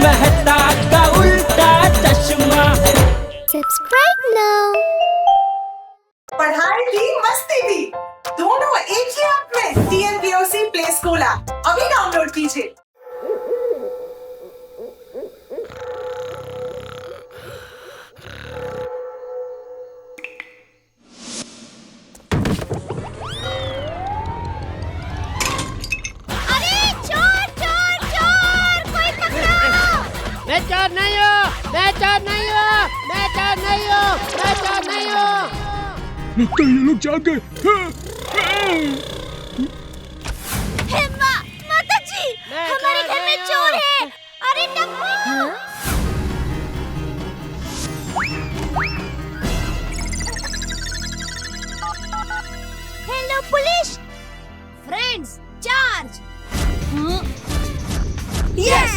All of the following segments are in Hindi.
मेहता का उल्टा चश्मा। Subscribe now. पढ़ाई भी मस्ती भी दोनों एक ही ऐप में। TNPOC प्ले स्कूल ऐप अभी डाउनलोड कीजिए। अरे चोर चोर चोर, कोई पकड़ो। मैं चोर नहीं हूँ, मैं चोर नहीं हूँ, मैं चोर नहीं हूँ, मैं चोर नहीं हूँ। लगता है ये लोग जाग गए। हेमा, माता जी, मैं हमारे चोर घर में नहीं चोर हूँ। है। अरे Tappu. Hello police. Friends, charge. Yes.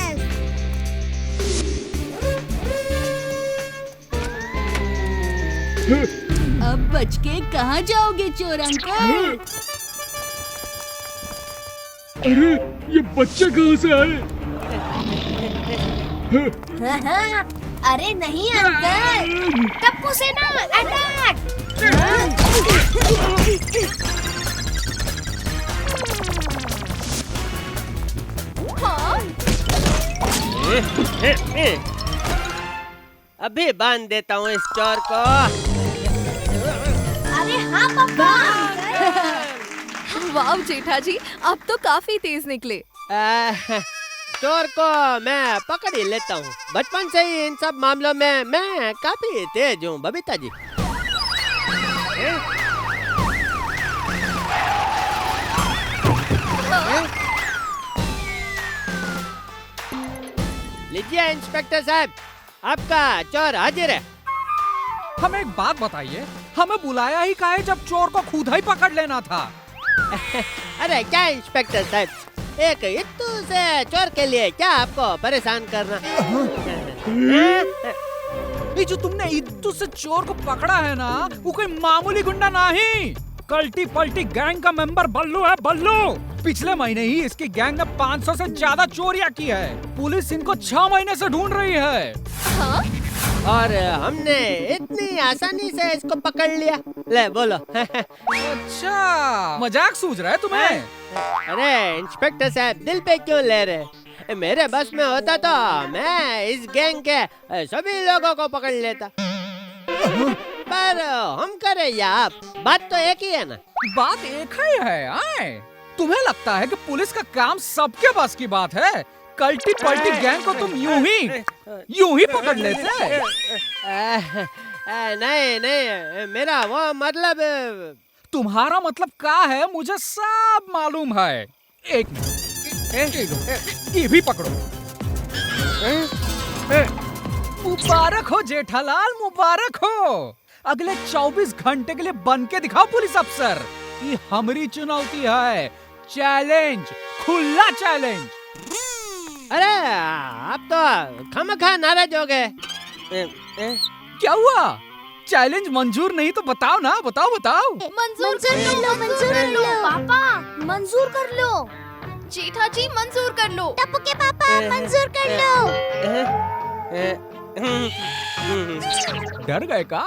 अब बच के कहाँ जाओगे चोर अंकल? अरे ये बच्चे कहाँ से आए? अरे नहीं अंकल, टप्पू सेना अटैक। अभी बांध देता हूँ इस चोर को। अरे हाँ पापा। वाह जेठा जी, आप तो काफी तेज निकले। चोर को मैं पकड़ ही लेता हूँ। बचपन से ही इन सब मामलों में मैं काफी तेज हूँ बबीता जी। लीजिए इंस्पेक्टर साहब, आपका चोर हाजिर है। हमें एक बात बताइए, हमें बुलाया ही काहे जब चोर को खुद ही पकड़ लेना था? अरे क्या इंस्पेक्टर साहब, एक इत्तू से चोर के लिए क्या आपको परेशान करना? ये जो तुमने इत्तू से चोर को पकड़ा है ना, वो कोई मामूली गुंडा नहीं, कल्टी पल्टी गैंग का मेंबर बल्लू है, बल्लू। पिछले महीने ही इसकी गैंग ने 500 से ज्यादा चोरियां की है। पुलिस इनको 6 महीने से ढूंढ रही है। हाँ? और हमने इतनी आसानी से इसको पकड़ लिया। ले बोलो। अच्छा, मजाक सूझ रहा है तुम्हें? अरे इंस्पेक्टर साहब, दिल पे क्यों ले रहे? मेरे बस में होता तो मैं इस गैंग के सभी लोगों को पकड़ लेता। पर हम करें या आप, बात तो एक ही है ना। बात एक ही है। आए, तुम्हें लगता है कि पुलिस का काम सबके बस की बात है? कल्टी पल्टी गैंग को तुम यूं ही पकड़ लेते? नहीं नहीं, मेरा वो मतलब। तुम्हारा मतलब क्या है मुझे सब मालूम है। एक मिनट, ये भी पकड़ो। मुबारक हो जेठालाल, मुबारक हो। अगले 24 घंटे के लिए बन के दिखाओ पुलिस अफसर। ये हमारी चुनौती है, चैलेंज, खुला चैलेंज। अरे आप तो खामखा नाराज हो गए। क्या हुआ? चैलेंज मंजूर नहीं तो बताओ ना, बताओ बताओ। मंजूर कर लो पापा, मंजूर कर लो। जेठा जी मंजूर कर लो। टप्पू के पापा मंजूर कर लो। डर गए का?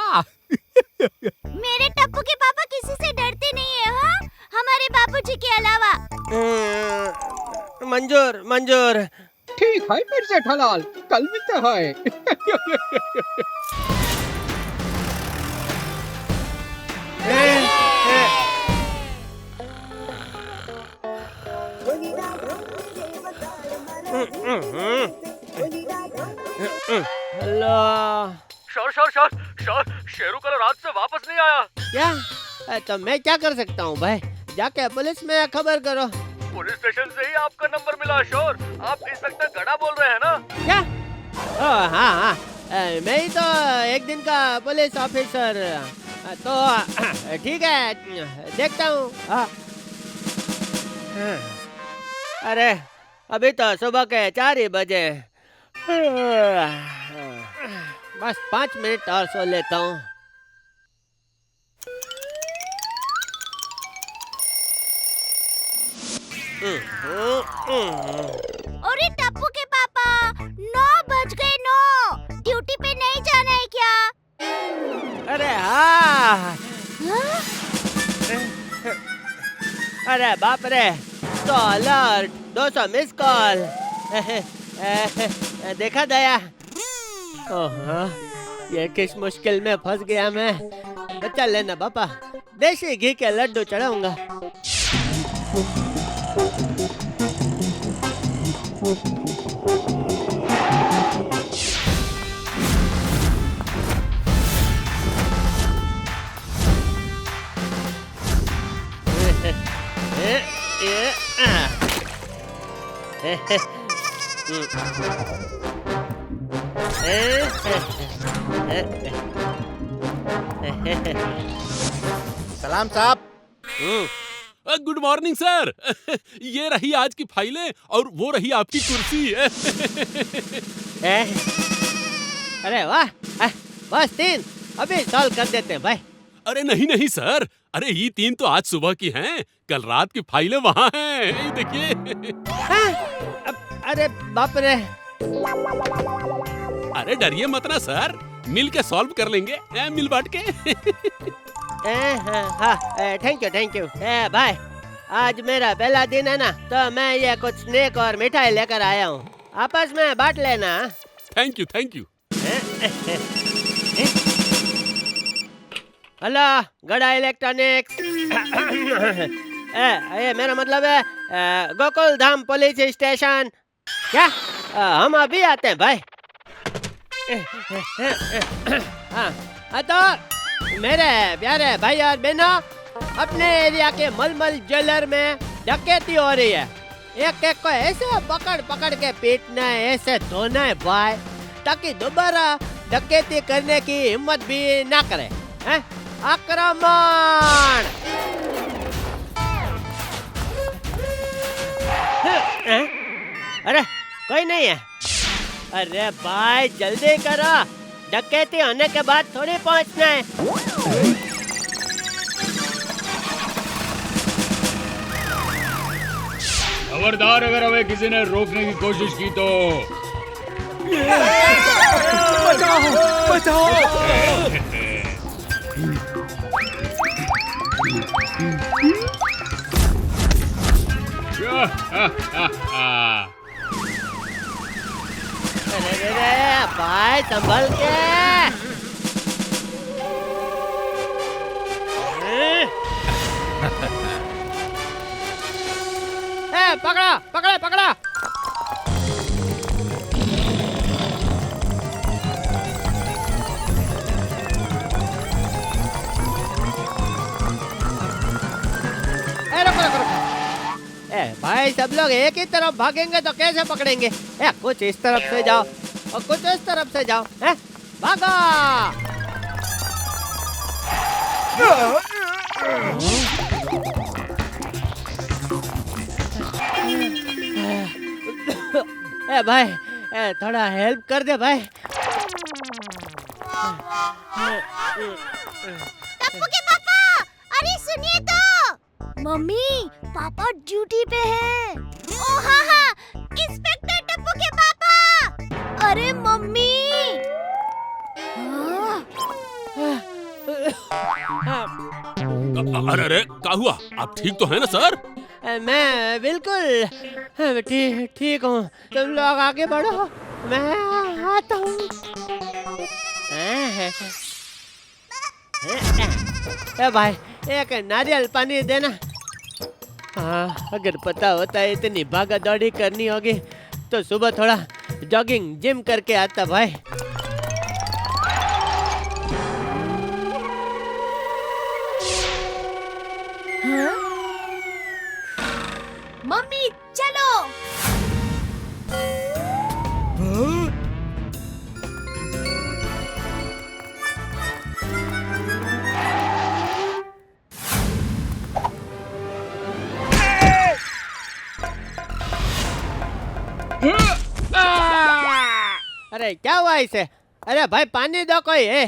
मेरे टप्पू के पापा किसी से डरते नहीं है, हाँ? हमारे बाबूजी के अलावा। मंजूर मंजूर। ठीक है फिर जेठालाल, कल मिलते हैं। हेलो सर, शेरू कल रात से वापस नहीं आया। क्या? तो मैं क्या कर सकता हूँ भाई? जाके पुलिस में खबर करो। पुलिस स्टेशन से ही आपका नंबर मिला श्योर। आप इंस्पेक्टर गड़ा बोल रहे हैं ना? क्या? हाँ हाँ, मैं ही तो एक दिन का पुलिस ऑफिसर। तो ठीक है, देखता हूँ। अरे अभी तो सुबह के 4 ही बजे। बस 5 मिनट और सो लेता हूँ। अरे टप्पू के पापा, 9 अरे बाप रे, तो अलर्ट, 200 मिस कॉल। देखा दया? ओह, ये किस मुश्किल में फंस गया मैं। बचा लेना पापा, देसी घी के लड्डू चढ़ाऊंगा। सलाम साहब। Good morning sir. ये रही आज की फाइलें और वो रही आपकी कुर्सी। अरे वाह, बस 3 अभी सॉल्व कर देते हैं भाई। अरे नहीं नहीं सर, अरे ये 3 तो आज सुबह की हैं, कल रात की फाइलें वहाँ हैं, ये देखिए। अरे बाप रे। अरे डरिए मत ना सर, मिल के सॉल्व कर लेंगे, मिल बांट के। थैंक यू भाई। आज मेरा पहला दिन है ना, तो मैं ये कुछ स्नैक और मिठाई लेकर आया हूँ, आपस में बांट लेना। Thank you. हेलो गड़ा इलेक्ट्रॉनिक्स। ये मेरा मतलब है गोकुल धाम पुलिस स्टेशन। क्या हम अभी आते हैं भाई। हाँ तो मेरे प्यारे भाई और बहनों, अपने एरिया के मलमल ज्वेलर में डकैती हो रही है। एक एक को ऐसे पकड़ के पीटना है, ऐसे धोना है भाई, ताकि दोबारा डकैती करने की हिम्मत भी ना करे। हैं? आक्रमण! अरे कोई नहीं है। अरे भाई जल्दी करो, डकैती होने के बाद थोड़ी पहुंचना है। खबरदार, अगर हमें किसी ने रोकने की कोशिश की तो। बचाओ। अरे भाई संभल के। पकड़ा। रुको। भाई सब लोग एक ही तरफ भागेंगे तो कैसे पकड़ेंगे? कुछ इस तरफ से जाओ और कुछ इस तरफ से जाओ। भागो। भाई थोड़ा हेल्प कर दे भाई। टप्पू के पापा, अरे सुनिए तो। मम्मी, पापा ड्यूटी पे हैं। ओ हाँ, इंस्पेक्टर टप्पू के पापा। अरे मम्मी। अरे क्या हुआ? आप ठीक तो है ना सर? मैं बिल्कुल ठीक हूँ। तुम लोग आगे बढ़ो, मैं आता हूँ। भाई एक नारियल पानी देना। हाँ, अगर पता होता इतनी भागा दौड़ी करनी होगी तो सुबह थोड़ा जॉगिंग जिम करके आता भाई। मम्मी चलो। अरे क्या हुआ इसे? अरे भाई पानी दो कोई है?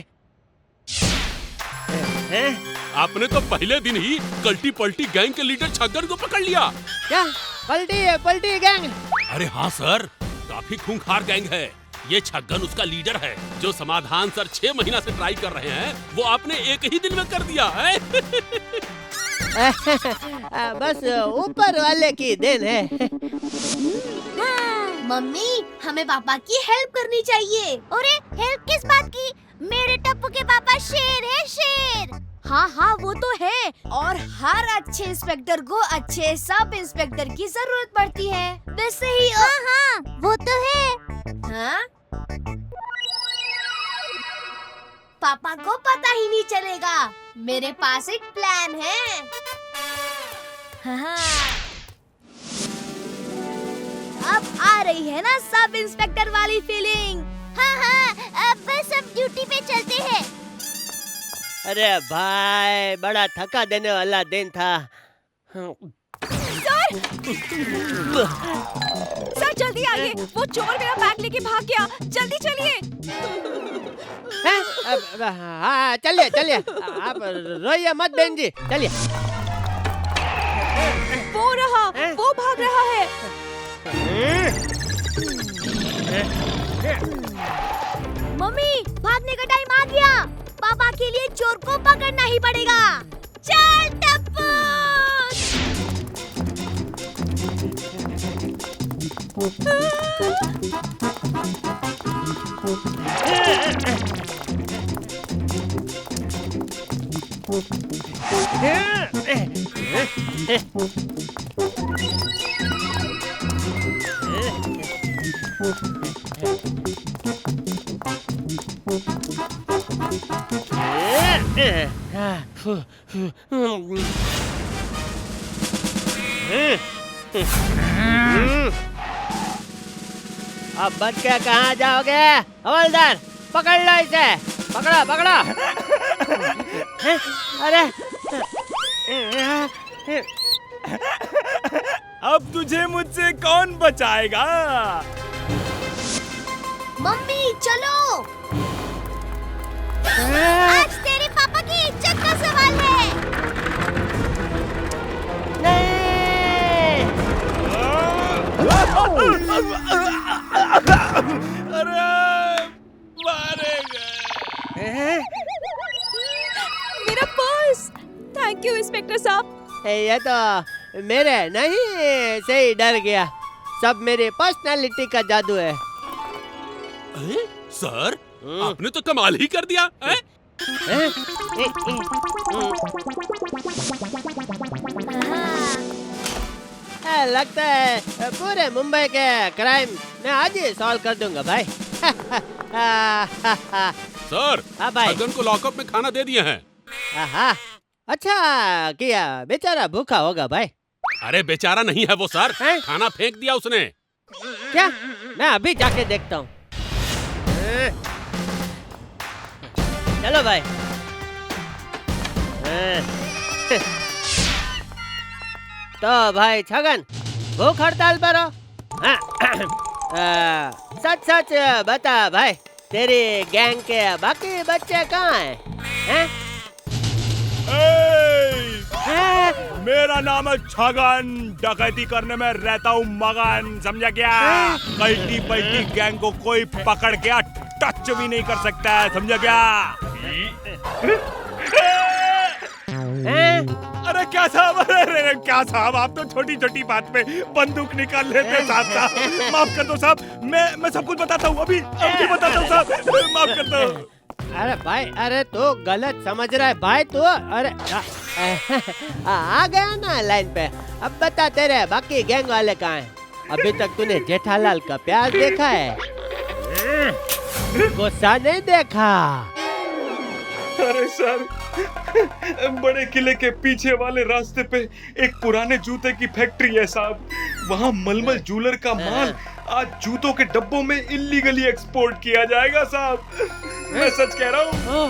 आपने तो पहले दिन ही कल्टी पल्टी गैंग के लीडर छगन को पकड़ लिया। क्या पलटी गैंग? अरे हाँ सर, काफी खूंखार गैंग है। ये छगन उसका लीडर है। जो समाधान सर 6 महीना से ट्राई कर रहे हैं, वो आपने एक ही दिन में कर दिया है। बस ऊपर वाले की देन है। मम्मी, हमें पापा की हेल्प करनी चाहिए। अरे हेल्प किस बात की? मेरे टप्पू के पापा शेर है, शेर। हाँ हाँ वो तो है, और हर अच्छे इंस्पेक्टर को अच्छे सब इंस्पेक्टर की जरूरत पड़ती है। वैसे ही हाँ हाँ वो तो है। हाँ? पापा को पता ही नहीं चलेगा। मेरे पास एक प्लान है। हाँ। अब आ रही है ना सब इंस्पेक्टर वाली फीलिंग। हाँ हाँ अब बस अब ड्यूटी पे चलते हैं। अरे भाई बड़ा थका देने वाला दिन था। सर जल्दी आइए, वो चोर मेरा बैग लेके भाग गया। जल्दी चलिए। हाँ चलिए चलिए, आप रोइए मत बहन जी, चलिए। वो रहा, वो भाग रहा है। मम्मी भागने का टाइम आ गया। पापा के लिए चोर को पकड़ना ही पड़ेगा। चल टप्पू। अब बच के कहाँ जाओगे? हवलदार पकड़ लो इसे, पकड़ो पकड़ो। अरे अब तुझे मुझसे कौन बचाएगा? मम्मी चलो, आज तेरे पापा की इज्जत का सवाल है। अरे मारे गए। मेरा पर्स। थैंक यू इंस्पेक्टर साहब। ये तो मेरे नहीं से ही डर गया। सब मेरी पर्सनालिटी का जादू है। सर आपने तो कमाल ही कर दिया है? लगता है पूरे मुंबई के क्राइम मैं आज ही सॉल्व कर दूंगा भाई। सर हाँ भाई। छगन को लॉकअप में खाना दे दिए हैं। अच्छा किया, बेचारा भूखा होगा भाई। अरे बेचारा नहीं है वो सर, खाना फेंक दिया उसने। क्या? मैं अभी जाके देखता हूँ। चलो भाई। तो भाई छगन भूख हड़ताल पर हो? सच सच बता भाई, तेरी गैंग के बाकी बच्चे कहाँ हैं? मेरा नाम है छगन, डकैती करने में रहता हूँ मगन, समझा क्या? कल्टी पल्टी गैंग को कोई पकड़ के टच भी नहीं कर सकता है, समझा क्या? अरे क्या साहब, अरे क्या साहब, आप तो छोटी छोटी बात पे बंदूक निकाल लेते साहब। माफ कर दो साहब, मैं सब कुछ बताता हूँ, अभी बताता हूँ साहब, माफ कर दो। अरे भाई, अरे तो गलत समझ रहा है भाई तू। अरे आ गया ना लाइन पे। अब बता तेरे बाकी गैंग वाले कहाँ हैं? अभी तक तूने जेठालाल का प्यार देखा है, गुस्सा नहीं देखा। अरे सर, बड़े किले के पीछे वाले रास्ते पे एक पुराने जूते की फैक्ट्री है साहब। वहाँ मलमल जूलर का माल आज जूतों के डब्बों में इल्लीगली एक्सपोर्ट किया जाएगा साहब। मैं सच कह रहा हूँ।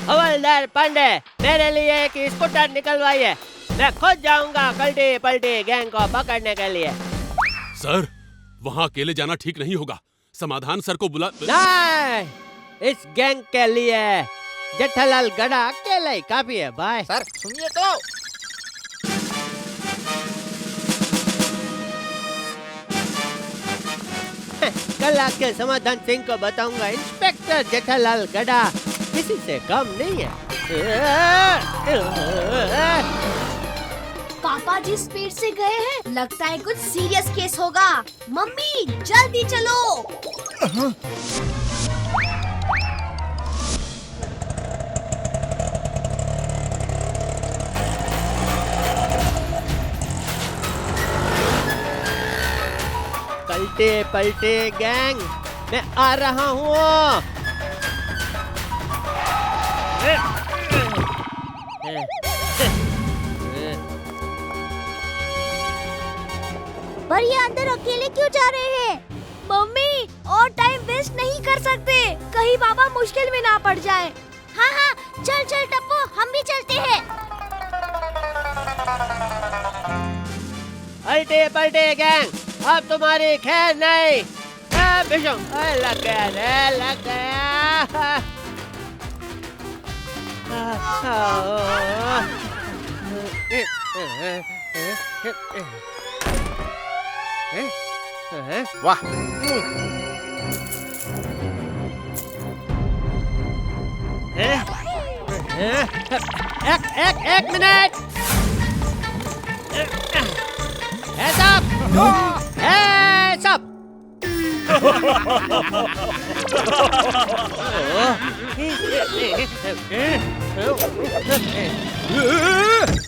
हवलदार पांडे, मेरे लिए एक स्कूटर निकलवाइए, मैं खुद जाऊंगा कल्टी पल्टी गैंग को पकड़ने के लिए। सर वहाँ अकेले जाना ठीक नहीं होगा, समाधान सर को बुला। नहीं, इस गैंग के लिए जेठालाल गड़ा अकेला ही काफी है भाई। सर सुनिए तो। कल आके समाधान सिंह को बताऊंगा, इंस्पेक्टर जेठालाल गड़ा किसी से कम नहीं है। पापा जिस स्पीड से गए हैं लगता है कुछ सीरियस केस होगा। मम्मी जल्दी चलो। कल्टे पलटे गैंग, मैं आ रहा हूँ। पर ये अंदर अकेले क्यों जा रहे हैं? मम्मी और टाइम वेस्ट नहीं कर सकते, कहीं पापा मुश्किल में ना पड़ जाए। हाँ हाँ चल चल टप्पू, हम भी चलते हैं। पलटे पलटे गैंग, अब तुम्हारी खैर नहीं। बिशम, लग गया रे, लग गया। वाह, एक मिनट। सब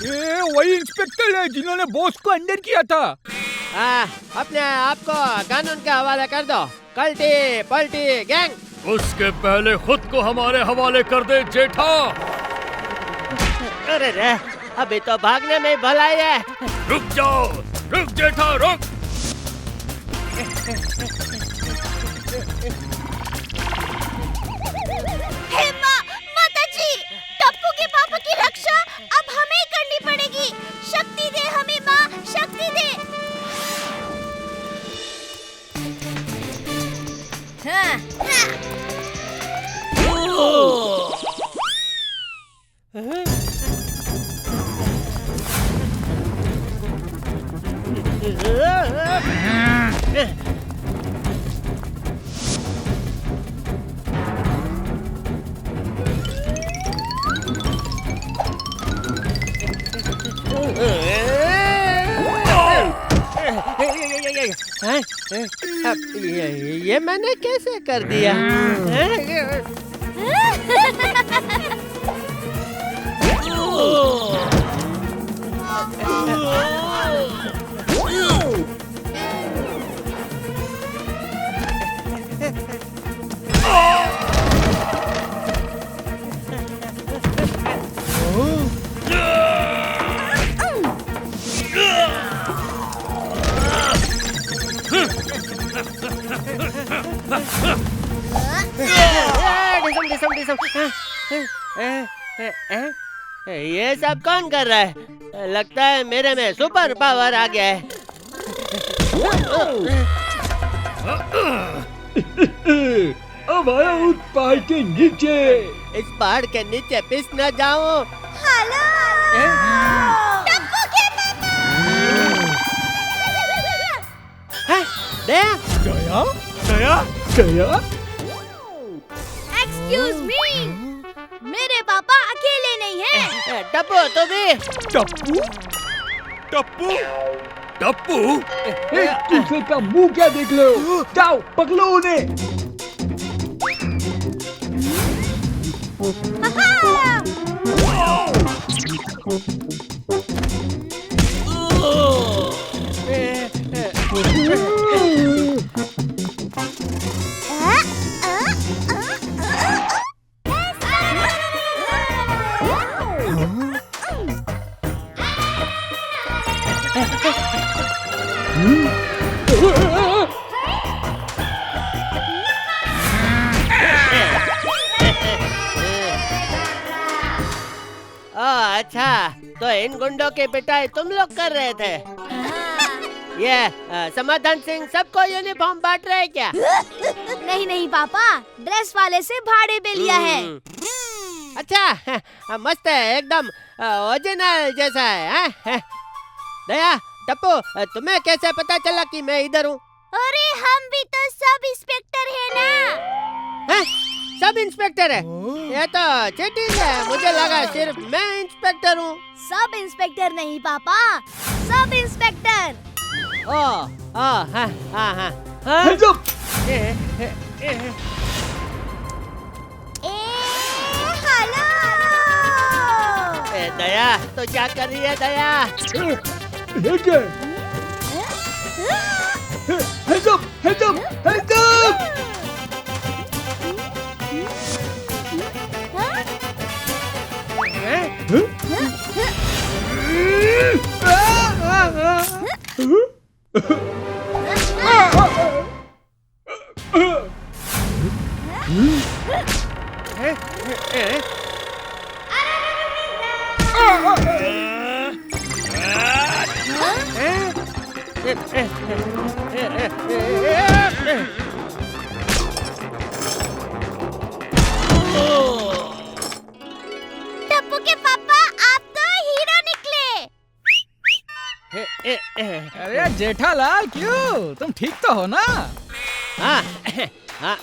ये वही इंस्पेक्टर है जिन्होंने बॉस को अंडर किया था। अपने आप को कानून के हवाले कर दो, कल्टी पलटी गैंग। उसके पहले खुद को हमारे हवाले कर दे जेठा। अरे रे, अभी तो भागने में भलाई है। रुक जाओ, रुक जेठा, रुक। हे माताजी, टप्पू के पापा की रक्षा अब हमें ही करनी पड़ेगी। शक्ति दे हमें माँ, शक्ति दे। हाँ, ये मैंने कैसे कर दिया? ये सब कौन कर रहा है? लगता है मेरे में सुपर पावर आ गया है। अब आया उस पहाड़ के नीचे। इस पहाड़ के नीचे पिस न जाऊं। हेलो टप्पू के पापा। दया, गया गया गया। एक्सक्यूज मी, मेरे पापा अकेले नहीं हैं। टप्पू तो भी। टप्पू टप्पू टप्पू, एक दूसरे का मुंह क्या देख लो, जाओ पकड़ो उन्हें। अच्छा, तो इन गुंडों की पिटाई तुम लोग कर रहे थे? ये समाधान सिंह सबको यूनिफॉर्म बांट रहे क्या? नहीं नहीं पापा, ड्रेस वाले से भाड़े पे लिया है। अच्छा, मस्त है, एकदम ओरिजिनल जैसा है। दया, टप्पू, तुम्हें कैसे पता चला कि मैं इधर हूँ? अरे हम भी तो सब इंस्पेक्टर है ना। सब इंस्पेक्टर है? ये तो चीटिंग है, मुझे लगा सिर्फ मैं इंस्पेक्टर हूँ। सब इंस्पेक्टर नहीं पापा, सब इंस्पेक्टर। ओ हाँ हाँ हाँ Hands up! ए हेलो। दया तो क्या कर रही है दया? ये क्या है? Hands up! Hands up! Hands up! Tappu के पापा आप तो हीरो निकले। अरे जेठालाल क्यों? तुम ठीक तो हो ना? हाँ हाँ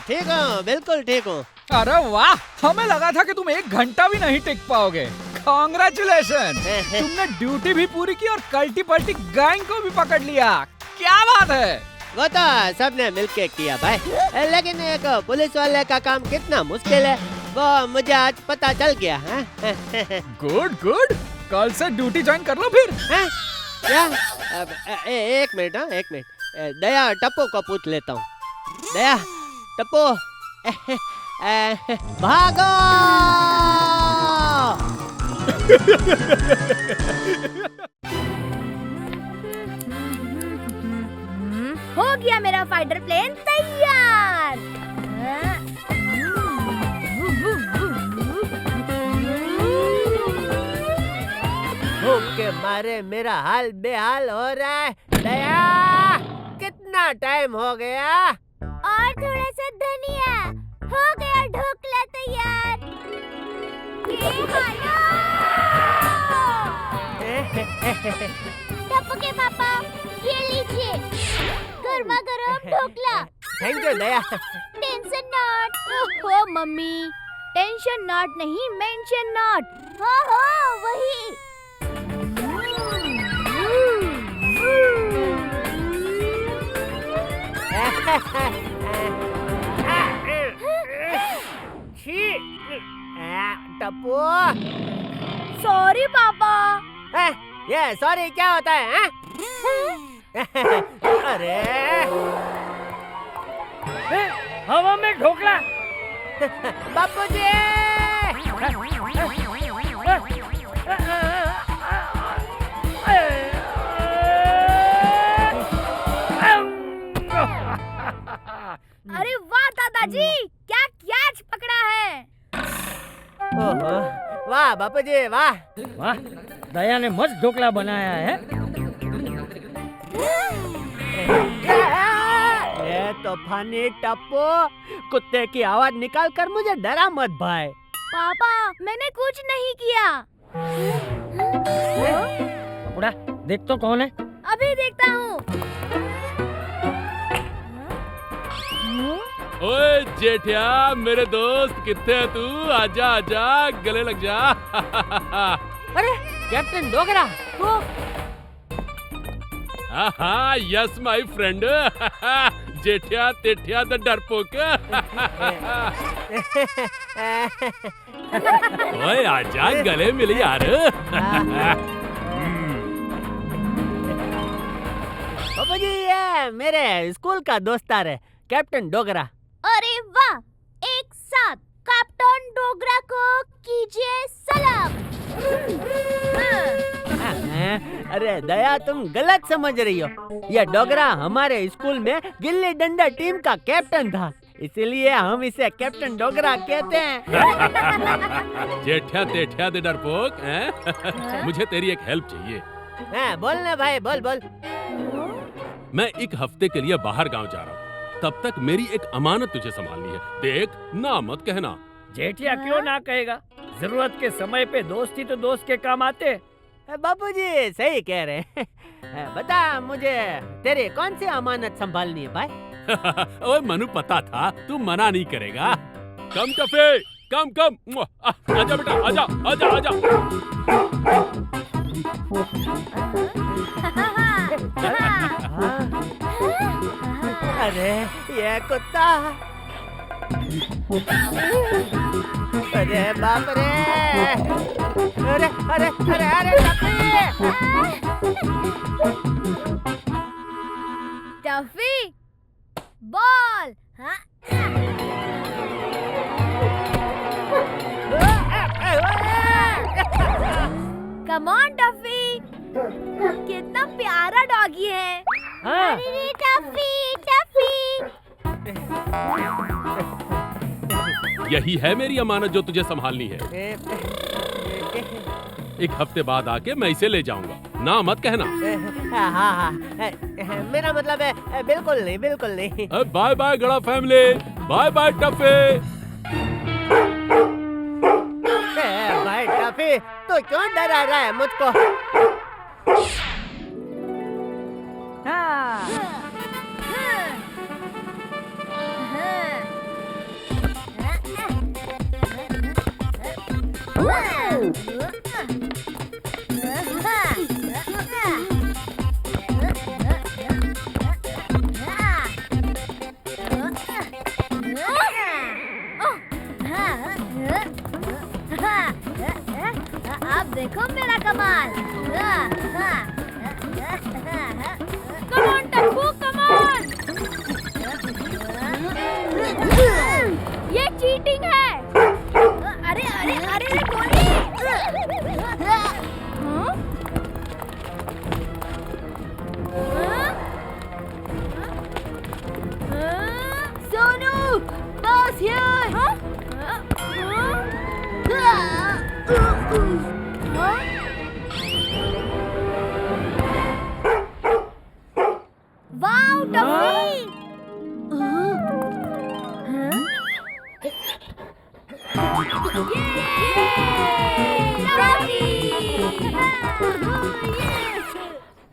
ठीक हूँ, बिल्कुल ठीक हूँ। अरे वाह, हमें लगा था कि तुम 1 घंटा भी नहीं टिक पाओगे। कॉन्ग्रेचुलेशन, तुमने ड्यूटी भी पूरी की और कल्टी पल्टी गैंग को भी पकड़ लिया। क्या बात है। वो तो सबने मिलके किया भाई, लेकिन एक पुलिस वाले का काम कितना मुश्किल है वो मुझे आज पता चल गया। गुड गुड, कल से ड्यूटी ज्वाइन कर लो फिर। क्या? एक मिनट, हाँ एक मिनट, दया टप्पू को पूछ लेता हूँ। दया टप्पू भागो। हो गया मेरा फाइटर प्लेन तैयार। भूख के मारे मेरा हाल बेहाल हो रहा है। दया कितना टाइम हो गया? और थोड़ा सा धनिया, हो गया ढोकला तैयार। ये हालो। टप्पू के पापा ये लीजिए गर्मा गर्म dhokla. Thank you Daya. Tension not. ओहो मम्मी, टेंशन नॉट नहीं, मेंशन नॉट। हाँ हाँ वही। टप्पू सॉरी पापा। ये सॉरी क्या होता है? अरे हवा में ढोकला। बापू जी अरे वाह दादाजी, क्या कैच पकड़ा है। ओहो, वाह बापू जी वाह। वाह, दया ने मस्त ढोकला बनाया है। ये तूफानी टप्पू, कुत्ते की आवाज निकाल कर मुझे डरा मत भाई। पापा मैंने कुछ नहीं किया। कपड़ा देख तो कौन है। अभी देखता हूँ। ओए जेठिया मेरे दोस्त, कितने है तू? आजा आजा, गले लग जा। अरे कैप्टन डोगरा तो। हाँ यस माय फ्रेंड। जेठिया तेठिया द डरपोक। ओए आजा, गले मिल यार। बाबू जी ये मेरे स्कूल का दोस्तार है कैप्टन डोगरा। अरे वाह, एक साथ कैप्टन डोगरा को कीजिए सलाम। अरे दया तुम गलत समझ रही हो, ये डोगरा हमारे स्कूल में गिल्ली डंडा टीम का कैप्टन था, इसीलिए हम इसे कैप्टन डोगरा कहते हैं। जेठिया तेठिया दे डरपोक, मुझे तेरी एक हेल्प चाहिए। बोल ना भाई, बोल बोल। मैं एक हफ्ते के लिए बाहर गांव जा रहा हूँ, तब तक मेरी एक अमानत तुझे संभालनी है। देख ना मत कहना। जेठिया क्यों ना कहेगा, जरूरत के समय पे दोस्ती तो दोस्त के काम आते। बापूजी सही कह रहे हैं। बता मुझे तेरी कौन सी अमानत संभालनी है भाई? ओए मनु, पता था तू मना नहीं करेगा। कम टफे, कम कम। आजा बेटा, आजा आजा आजा। अरे ये कुत्ता, अरे बाप रे, अरे अरे अरे अरे Tuffy ball. Come on Tuffy, कितना प्यारा डॉगी है। हाँ। अरे टफी टफी। यही है मेरी अमानत जो तुझे संभालनी है। एक हफ्ते बाद आके मैं इसे ले जाऊंगा, ना मत कहना। हाँ हाँ, मेरा मतलब है बिल्कुल नहीं, बिल्कुल नहीं। बाय बाय गड़ा फैमिली, बाय बाय टफे। भाई टफी, तू क्यों डरा रहा है मुझको? अब देखो मेरा कमाल। Come on Tapu, come on. ये चीटिंग है। अरे अरे अरे Goli. Sonu, boss here. Wow Tuffy.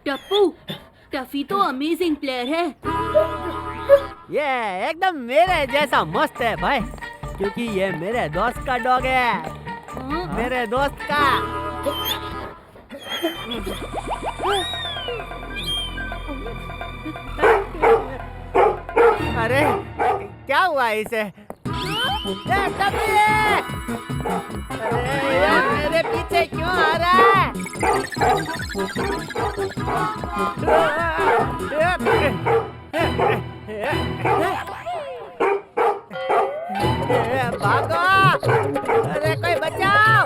Tapu, Tuffy तो अमेजिंग प्लेयर है। ये एकदम मेरे जैसा मस्त है भाई, क्योंकि ये मेरे दोस्त का डॉग है। मेरे दोस्त का। अरे क्या हुआ इसे? अरे यार मेरे पीछे क्यों आ रहा है? भागो! अरे कोई बचाओ!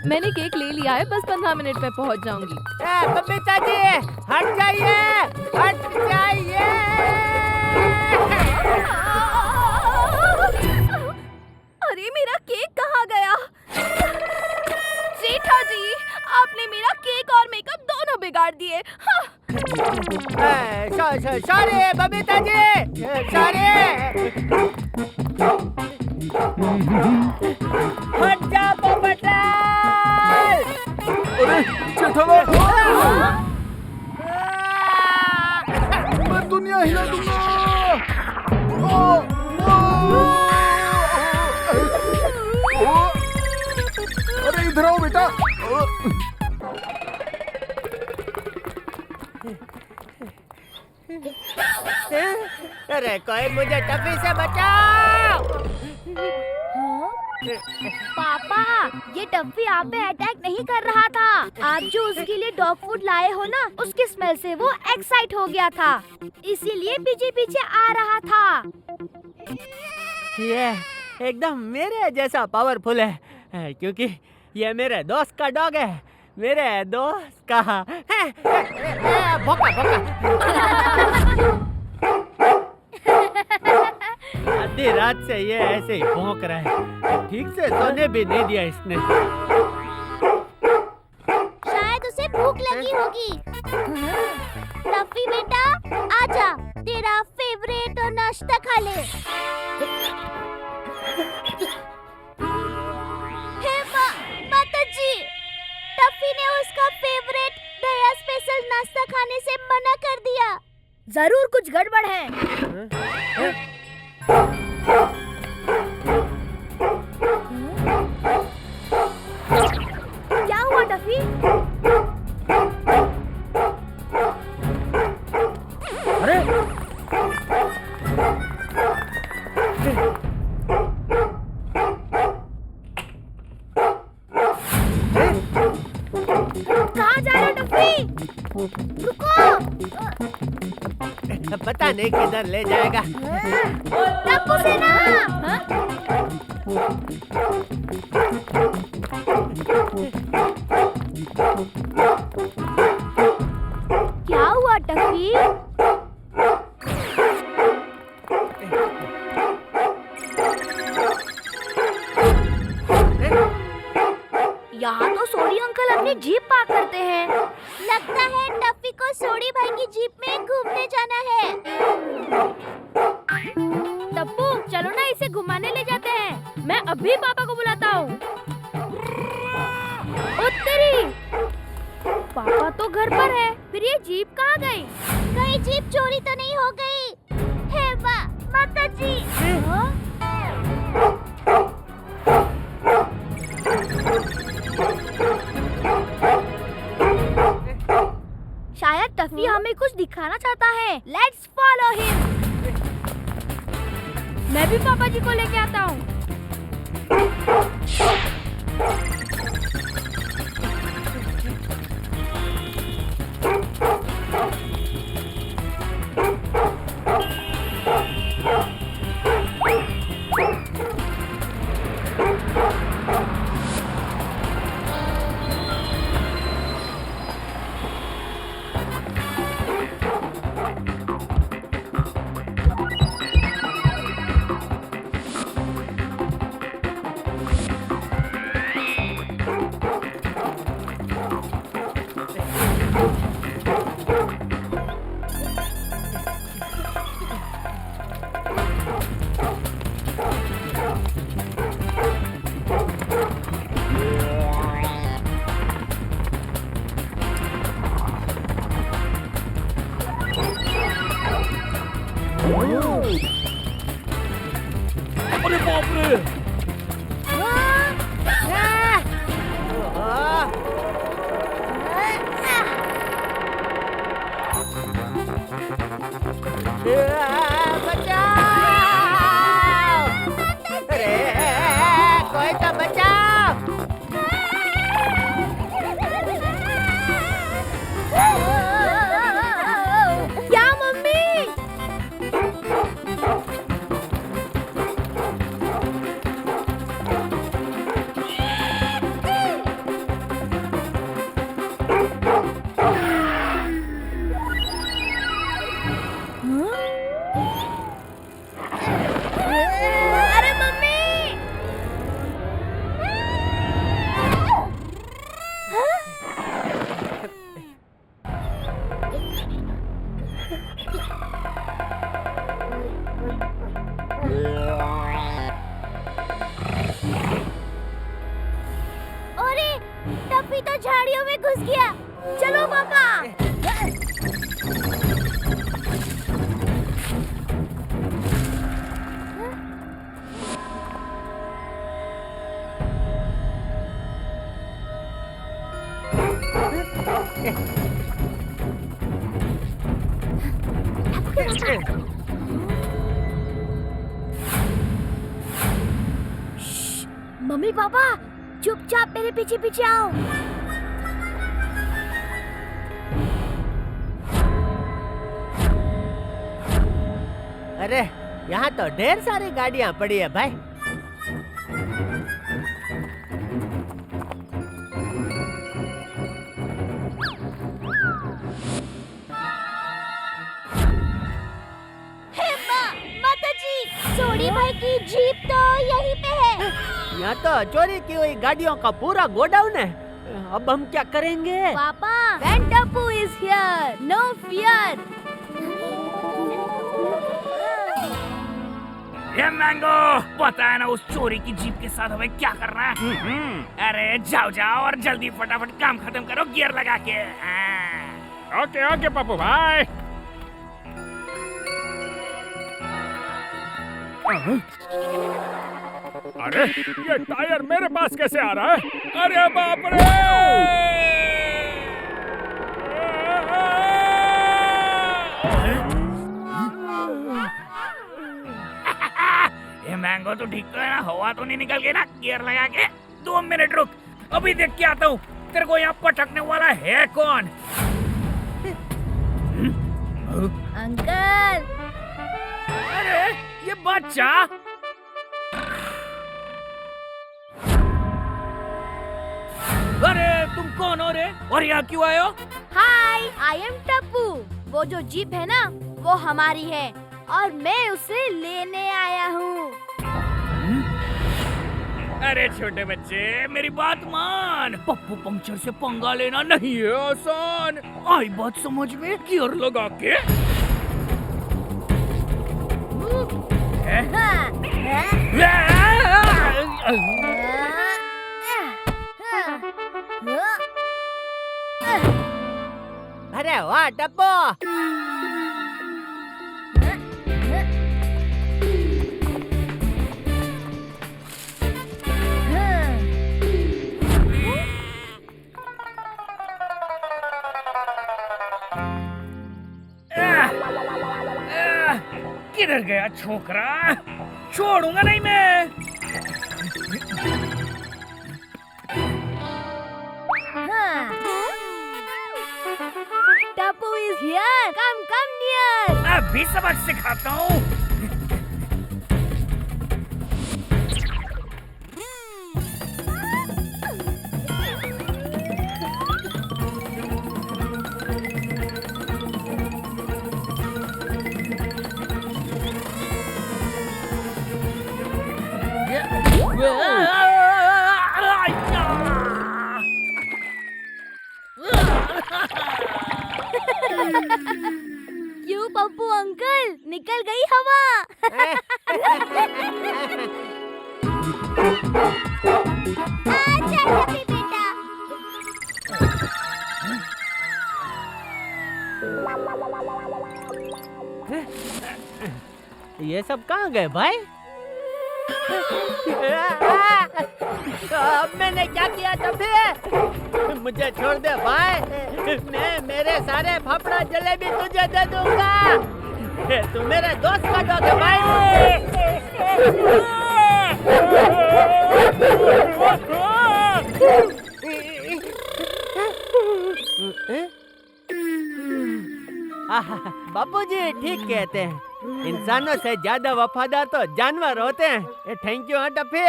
मैंने केक ले लिया है, बस 15 मिनट में पहुंच जाऊंगी। बबीता जी, हट जाइए, हट जाइए। अरे मेरा केक कहाँ गया? जेठा जी, आपने मेरा केक और मेकअप दोनों बिगाड़ दिए। Sorry Babita ji, sorry. हट जा पोपटलाल। अरे जेठालाल, मैं दुनिया हिला दूंगा। अरे इधर आओ बेटा। अरे कोई मुझे टफी से बचाओ। पापा, ये टफी आप पे अटैक नहीं कर रहा था। आप जो उसके लिए डॉग फूड लाए हो ना, उसकी स्मेल से वो एक्साइट हो गया था, इसीलिए पीछे पीछे आ रहा था। ये एकदम मेरे जैसा पावरफुल है, क्योंकि ये मेरे दोस्त का डॉग है। मेरे दोस्त का भौंका भौंका। आधी रात से ये ऐसे ही भौंक रहा है, ठीक से सोने भी नहीं दिया इसने। शायद उसे भूख लगी होगी। टफी बेटा, आजा, तेरा फेवरेट फेवरेट नाश्ता खा ले। हे माता जी, टफी ने उसका फेवरेट दया स्पेशल नाश्ता खाने से मना कर दिया। जरूर कुछ गड़बड़ है। क्या हुआ टफी? अरे कहाँ जा रहे टफी? रुको। पता नहीं किधर ले जाएगा। टप्पू से ना। क्या हुआ टफी? यहाँ तो सोडी अंकल अपनी जीप पार्क करते हैं। लगता है टफी को सोडी भाई की जीप में घूमने जाना है। टप्पू चलो ना, इसे घुमाने ले जाते हैं। मैं अभी पापा को बुलाता हूँ। उत्तरी, पापा तो घर पर है, फिर ये जीप कहाँ गई? कहीं जीप चोरी तो नहीं हो गई? हे माता जी। शायद टफी हमें कुछ दिखाना चाहता है। Let's follow him. मैं भी पापा जी को लेके आता हूँ। अरे बाप रे! कोई तो बचाओ! क्या मम्मी? अरे मम्मी! अरे टफी तो झाड़ियों में घुस गया। चलो पापा। मम्मी पापा चुपचाप मेरे पीछे पीछे आओ। अरे यहाँ तो ढेर सारी गाड़ियाँ पड़ी है भाई। माता जी, सोडी भाई की जीप तो यहीं पे है। यहाँ तो चोरी की हुई गाड़ियों का पूरा गोडाउन है। अब हम क्या करेंगे? पापा, when Tappu is here, no fear. ये मैंगो बताया ना उस चोरी की जीप के साथ हमें क्या करना है। अरे जाओ जाओ और जल्दी फटाफट काम खत्म करो गियर लगा के। ओके ओके पप्पू भाई। अरे ये टायर मेरे पास कैसे आ रहा है? अरे बाप रे! ये मैंगो तो ठीक तो है ना, हवा तो नहीं निकल गई ना गियर लगा के। 2 मिनट रुक, अभी देख के आता हूँ तेरे को यहाँ पटकने वाला है कौन। अंकल। अरे ये बच्चा। अरे तुम कौन हो रे और यहाँ क्यों आए हो? हाय, आई एम टप्पू। वो जो जीप है ना वो हमारी है और मैं उसे लेने आया हूँ। अरे छोटे बच्चे मेरी बात मान, पप्पू पंक्चर से पंगा लेना नहीं है आसान। आई बात समझ में, गियर लगा के। अरे वाह टप्पू। किधर गया छोकरा? छोड़ूंगा नहीं मैं। Tappu is here, come near. अभी सबक सिखाता हूँ। क्यों पप्पू अंकल, निकल गई हवा। आजा टप्पी बेटा। ये सब कहाँ गए भाई? अब मैंने क्या किया टप्पी? मुझे छोड़ दे भाई, मैं मेरे सारे फाफड़ा जलेबी तुझे दे दूंगा। तू मेरे दोस्त का डॉग है भाई। बापूजी ठीक कहते हैं, इंसानों से ज्यादा वफादार तो जानवर होते हैं। थैंक यू हाँ टप्पी।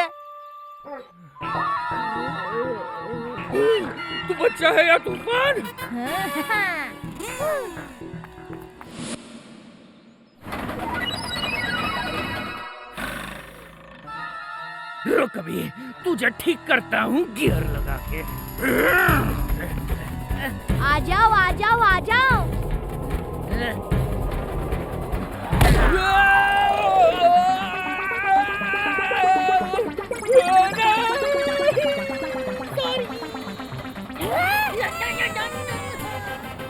तू बच्चा है या तूफान? रुक अभी, तुझे ठीक करता हूँ गियर लगा के। आ जाओ आ जाओ आ जाओ।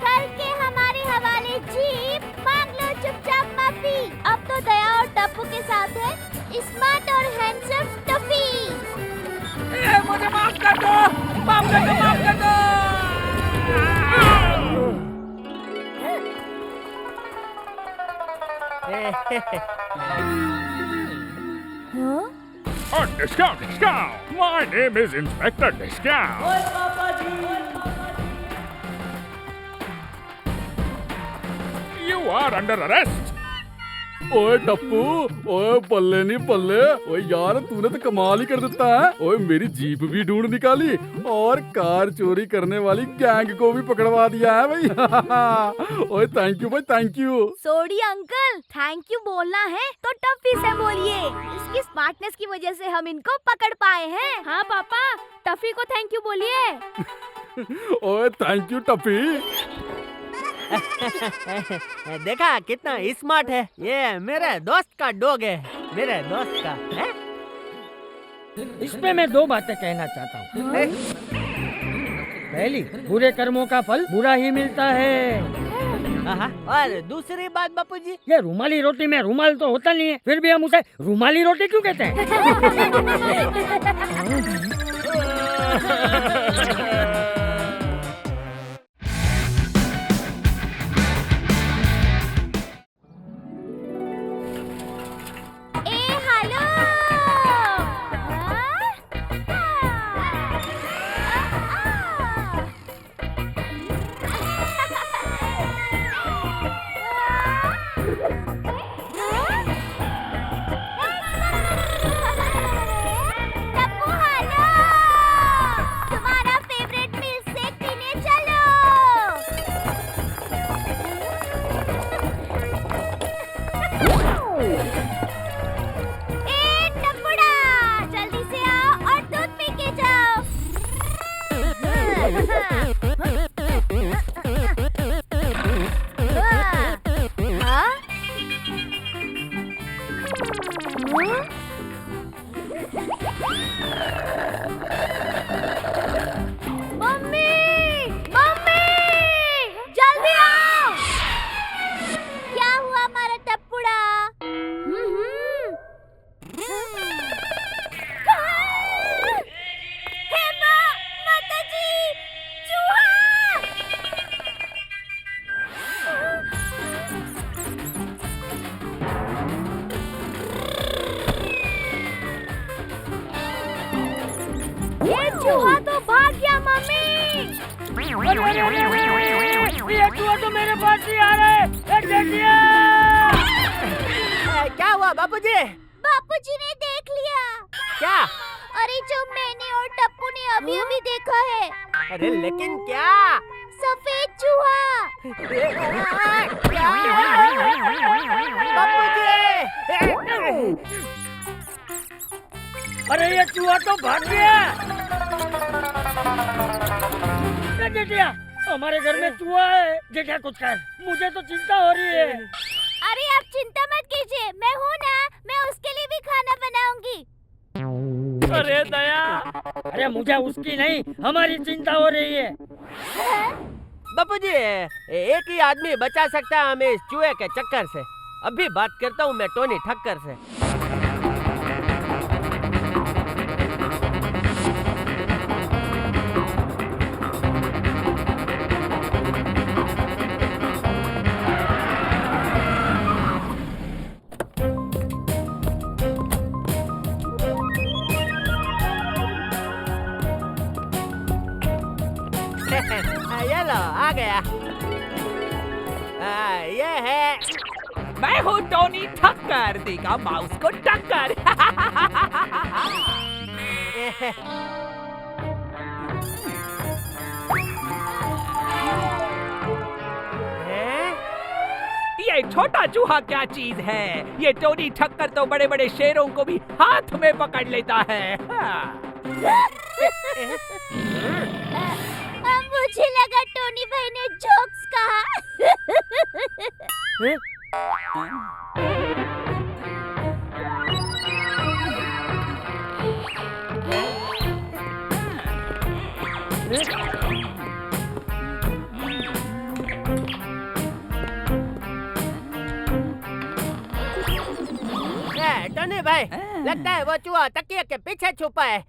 करके हमारे हवाले जीप, मांग लो चुपचाप माफी। अब तो दया और टप्पू के साथ है स्मार्ट और हैंडसम टफी। मुझे माफ कर दो, माफ कर दो, माफ कर दो। Discount, discount. My name is Inspector Discount. You are under arrest. ओए टप्पू, ओए बल्ले नहीं बल्ले, ओए यार तूने तो कमाल ही कर देता है। ओए मेरी जीप भी ढूंढ निकाली और कार चोरी करने वाली गैंग को भी पकड़वा दिया है भाई। ओए थैंक यू भाई, thank you. Sodhi uncle, thank you बोलना है तो टफी से बोलिए। इसकी स्मार्टनेस की वजह से हम इनको पकड़ पाए हैं। हाँ पापा, टफी को थैंक यू बोलिए। ओए थैंक यू टफी। देखा कितना स्मार्ट है, ये मेरे दोस्त का डॉग है। मेरे दोस्त का है? इस पे मैं दो बातें कहना चाहता हूँ। पहली, बुरे कर्मों का फल बुरा ही मिलता है। और दूसरी बात बापूजी, ये रुमाली रोटी में रुमाल तो होता नहीं है, फिर भी हम उसे रुमाली रोटी क्यों कहते हैं? चूहा तो भाग गया मम्मी। ये चूहा तो मेरे पास ही आ रहा है। क्या हुआ बापूजी? बापूजी ने देख लिया। क्या? अरे जो मैंने और टप्पू ने अभी अभी देखा है। अरे लेकिन क्या? सफेद चूहा। बापूजी! अरे ये चूहा तो भाग गया। जेठिया, हमारे घर में चूहा है। जेठिया कुछ कर, मुझे तो चिंता हो रही है। अरे आप चिंता मत कीजिए, मैं हूँ ना, मैं उसके लिए भी खाना बनाऊंगी। अरे दया, अरे मुझे उसकी नहीं, हमारी चिंता हो रही है। बापूजी, एक ही आदमी बचा सकता है हमें इस चूहे के चक्कर से। अभी बात करता हूँ मैं टोनी ठक्कर से। ये लो, आ गया। ये है, मैं हूँ टोनी ठक्कर, देगा माउस को टक्कर। ये छोटा चूहा क्या चीज है? ये टोनी ठक्कर तो बड़े बड़े शेरों को भी हाथ में पकड़ लेता है। मुझे लगा टोनी भाई ने जोक्स कहा। टोनी भाई, लगता है वो चूहा तकिए के पीछे छुपा है।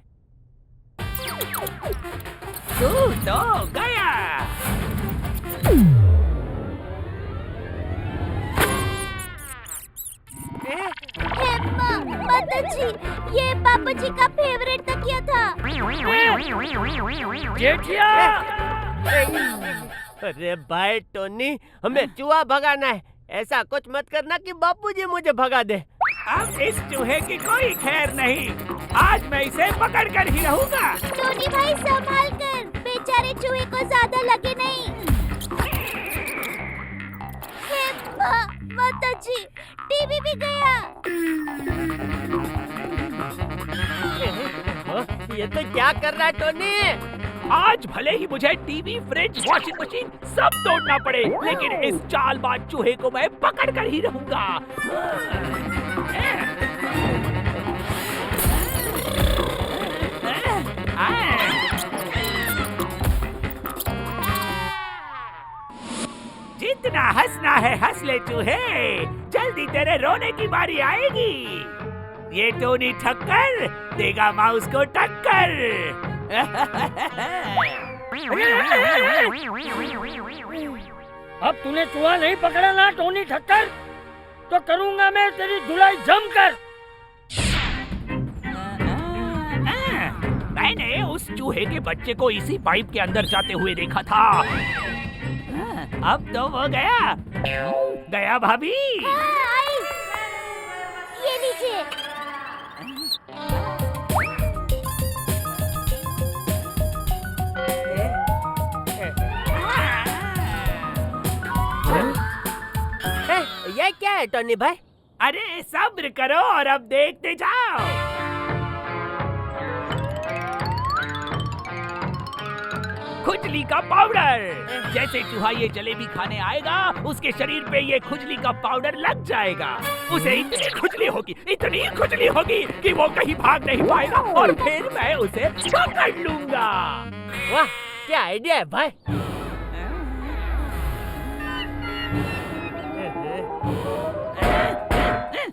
तू तो गया। माताजी, ये पापा जी का फेवरेट तकिया था। जेठिया! अरे भाई टोनी, हमें चूहा भगाना है। ऐसा कुछ मत करना कि बापूजी मुझे भगा दे। अब इस चूहे की कोई खैर नहीं। आज मैं इसे पकड़ कर ही रहूंगा। टोनी भाई संभाल कर, बेचारे चूहे को ज्यादा लगे नहीं। माताजी, टीवी भी गया। ये तो क्या कर रहा है टोनी? आज भले ही मुझे टीवी, फ्रिज, वॉशिंग मशीन सब तोड़ना पड़े, लेकिन इस चालबाज चूहे को मैं पकड़ कर ही रहूंगा। जितना हंसना है हंस ले चूहे, जल्दी तेरे रोने की बारी आएगी। ये टोनी ठक्कर देगा माउस को टक्कर। अब तूने चूहा नहीं पकड़ा ना टोनी ठक्कर, तो करूंगा मैं तेरी धुलाई जमकर। मैंने उस चूहे के बच्चे को इसी पाइप के अंदर जाते हुए देखा था। अब तो वो गया भाभी। आई। ये लीजिए। ये क्या है टोनी भाई? अरे सब्र करो और अब देखते जाओ। खुजली का पाउडर। जैसे चूहा ये जलेबी खाने आएगा, उसके शरीर पे ये खुजली का पाउडर लग जाएगा। उसे इतनी खुजली होगी कि वो कहीं भाग नहीं पाएगा और फिर मैं उसे पकड़ लूंगा। वाह, क्या आइडिया है भाई।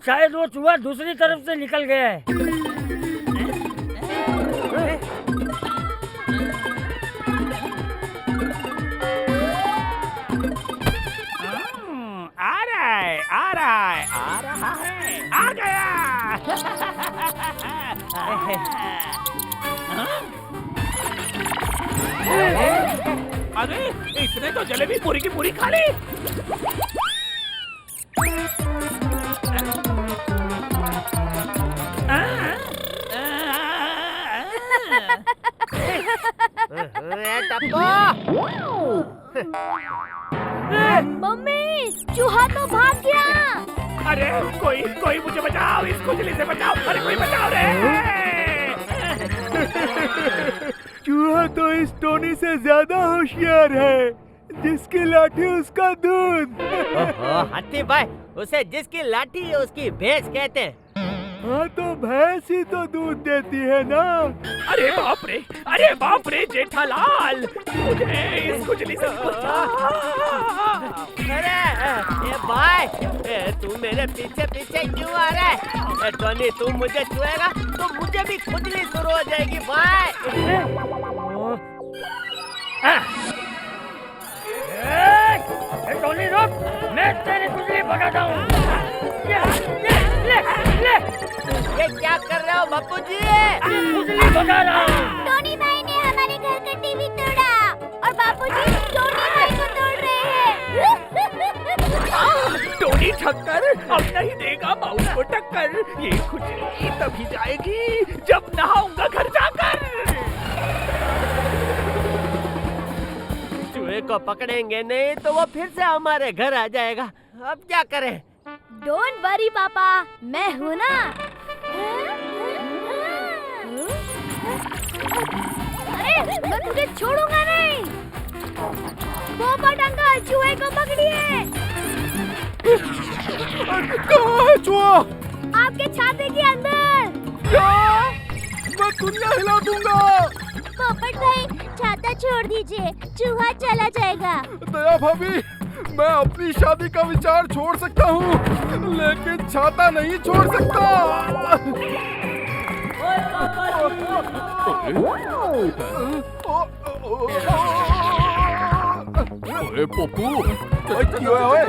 शायद वो चूहा दूसरी तरफ से निकल गया है। आ गया। अरे इसने तो जलेबी पूरी की पूरी खा ली। मम्मी, चूहा तो भाग गया। अरे कोई मुझे बचाओ, इस खुजली से बचाओ। अरे कोई बचाओ रे। चूहा तो इस टोनी से ज्यादा होशियार है, जिसकी लाठी उसका दूध। हाथी भाई, उसे जिसकी लाठी उसकी भैंस कहते हैं। हाँ, तो भैंस ही तो दूध देती है ना। अरे बाप रे जेठालाल, मुझे इस खुजली से बचा। अरे भाई, तू मेरे पीछे क्यों आ रहा है? टोनी, तू मुझे छुएगा तो मुझे भी खुजली शुरू हो जाएगी भाई। टोनी रुक, मैं तेरी खुजली भगाता हूँ। ये क्या कर रहे हो बापू जी? खुजली भगा रहा हूँ। टोनी भाई ने हमारे घर का टीवी तोड़ा और बापूजी टोनी भाई को तोड़ रहे हैं। टोनी ठक्कर अब नहीं देगा माउस को टक्कर। ये खुजली तभी जाएगी जब नहाऊंगा घर जाकर। चूहे को पकड़ेंगे नहीं तो वो फिर से हमारे घर आ जाएगा। अब क्या करें? डोंट वरी पापा, मैं हूँ ना। अरे मैं तुझे छोड़ूंगा नहीं। पोपट अंकल, चूहे को पकड़िए। कहाँ है चूहा? आपके छाते के अंदर। क्या? मैं दुनिया हिला दूंगा। पोपट भाई, छाता छोड़ दीजिए, चूहा चला जाएगा। दया भाभी, मैं अपनी शादी का विचार छोड़ सकता हूँ, लेकिन छाता नहीं छोड़ सकता। अरे पप्पू, क्या है?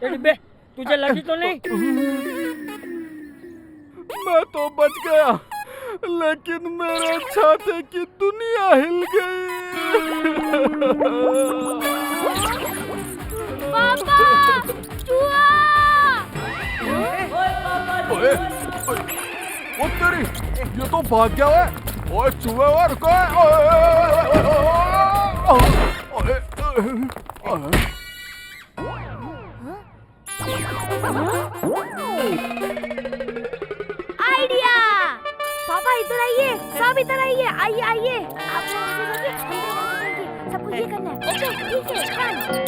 डिब्बे, तुझे लगी तो नहीं? मैं तो बच गया, लेकिन मेरे छाते की दुनिया हिल गई। पापा, चूहा! ओए, वो तेरी, ये तो भाग गया है। ओए चूहे, और रुको। आइडिया! पापा इधर आइए, सब इधर आइए, आइए। आप लोग सब ये करना है। ओके ठीक है डन।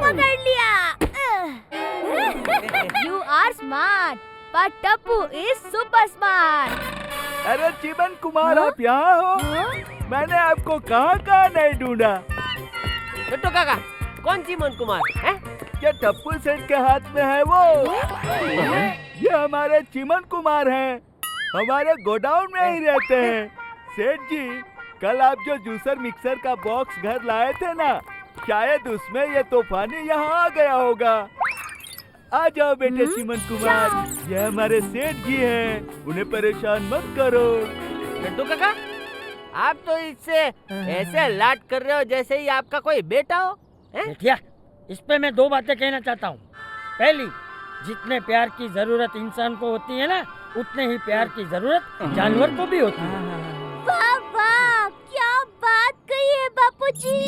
पकड़ लिया। You are smart, but Tappu is super smart. अरे चिमन कुमार आप यहाँ हो? मैंने आपको कहाँ कहाँ नहीं ढूंढा। छोटू काका, कौन चिमन कुमार है? क्या टप्पू सेठ के हाथ में है वो? ये हमारे चिमन कुमार हैं। हमारे गोडाउन में ही रहते हैं। सेठ जी, कल आप जो जूसर मिक्सर का बॉक्स घर लाए थे ना, शायद उसमें ये तूफानी यहाँ आ गया होगा। आ जाओ बेटे चिमन कुमार, ये हमारे सेठ जी हैं, उन्हें परेशान मत करो। छोटू काका, आप तो इससे ऐसे लाड कर रहे हो जैसे ही आपका कोई बेटा हो। देखिए, इस पे मैं दो बातें कहना चाहता हूँ। पहली, जितने प्यार की जरूरत इंसान को होती है ना, उतने ही प्यार की जरूरत जानवर को भी होती है। वाह वाह, क्या बात कही है बापूजी।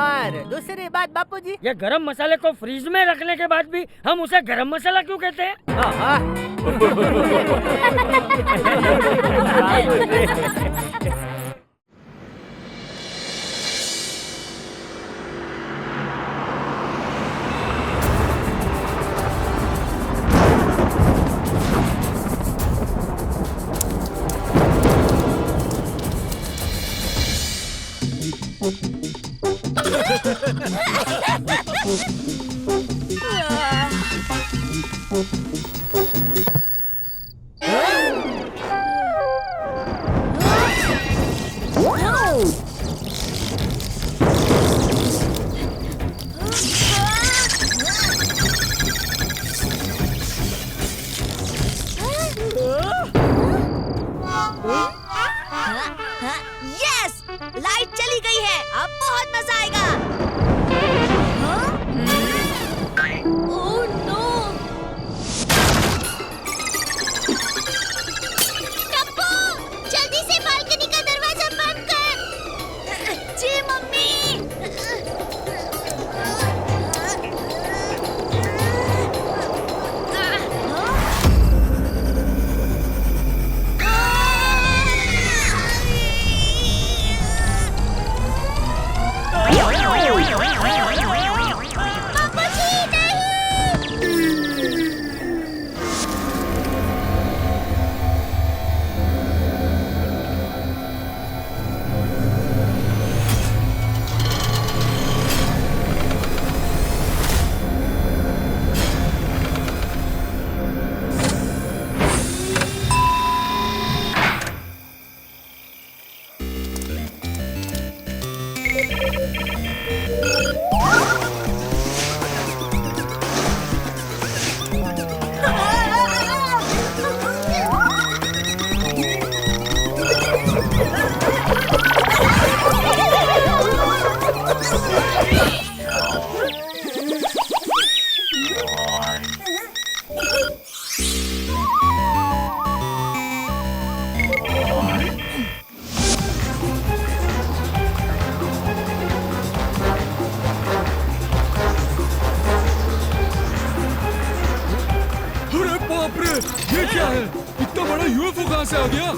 और दूसरी बात बापूजी, ये गरम मसाले को फ्रीज में रखने के बाद भी हम उसे गरम मसाला क्यों कहते हैं? यस, लाइट चली गई है, अब बहुत मजा आएगा। ओह नो, टप्पू, जल्दी से बालकनी का दरवाजा बंद कर। जी मम्मी। ये क्या है? इतना बड़ा यूएफओ कहाँ से आ गया?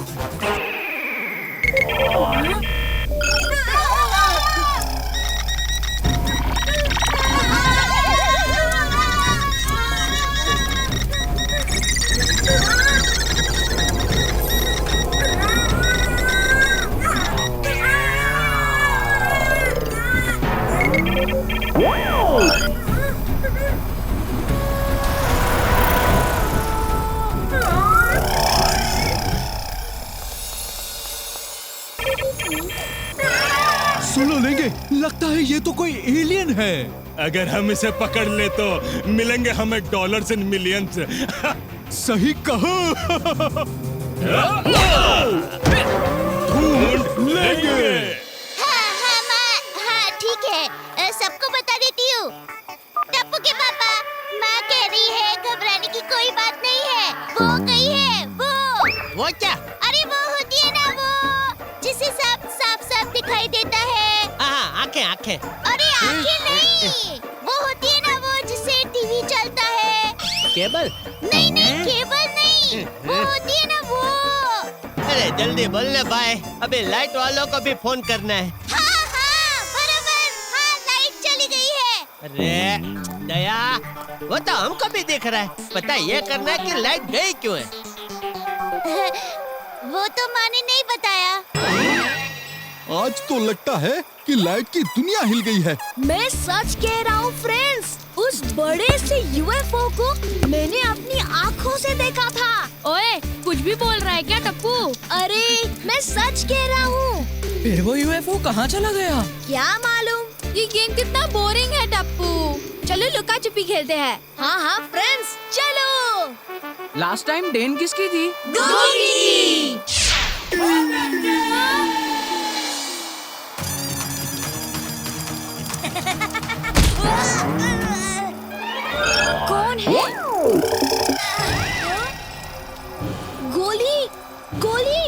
सुनो लेंगे, लगता है ये तो कोई एलियन है। अगर हम इसे पकड़ ले तो मिलेंगे हमें डॉलर्स इन मिलियंस। सही कहो। ढूंढ लेंगे। हाँ ठीक है, सबको बता देती हूँ। टप्पू के पापा, माँ कह रही है घबराने की कोई बात नहीं है। वो गई है, वो क्या? अरे वो होती है ना वो, जिसे साफ साफ दिखाई देता है। आंखें आंखें। अरे आंखें नहीं, वो होती है ना वो जिससे टीवी चलता है। केबल? नहीं केबल नहीं, वो होती है ना वो। अरे जल्दी बोलना भाई, अभी लाइट वालों को भी फोन करना है। हाँ बराबर, हाँ लाइट चली गई है। अरे दया, वो तो हमको भी दिख रहा है, पता ये करना है कि लाइट गई क्यों है। वो तो माँ ने नहीं बताया। आज तो लगता है कि लाइट की दुनिया हिल गई है। मैं सच कह रहा हूँ फ्रेंड्स, उस बड़े से यूएफओ को मैंने अपनी आँखों से देखा था। ओए, कुछ भी बोल रहा है क्या टप्पू? अरे मैं सच कह रहा हूँ। फिर वो यूएफओ कहाँ चला गया? क्या मालूम। ये गेम कितना बोरिंग है टप्पू। चलो लुका छुपी खेलते हैं। हाँ फ्रेंड्स चलो। लास्ट टाइम डेन किसकी थी? गोगी। कौन है? गोली,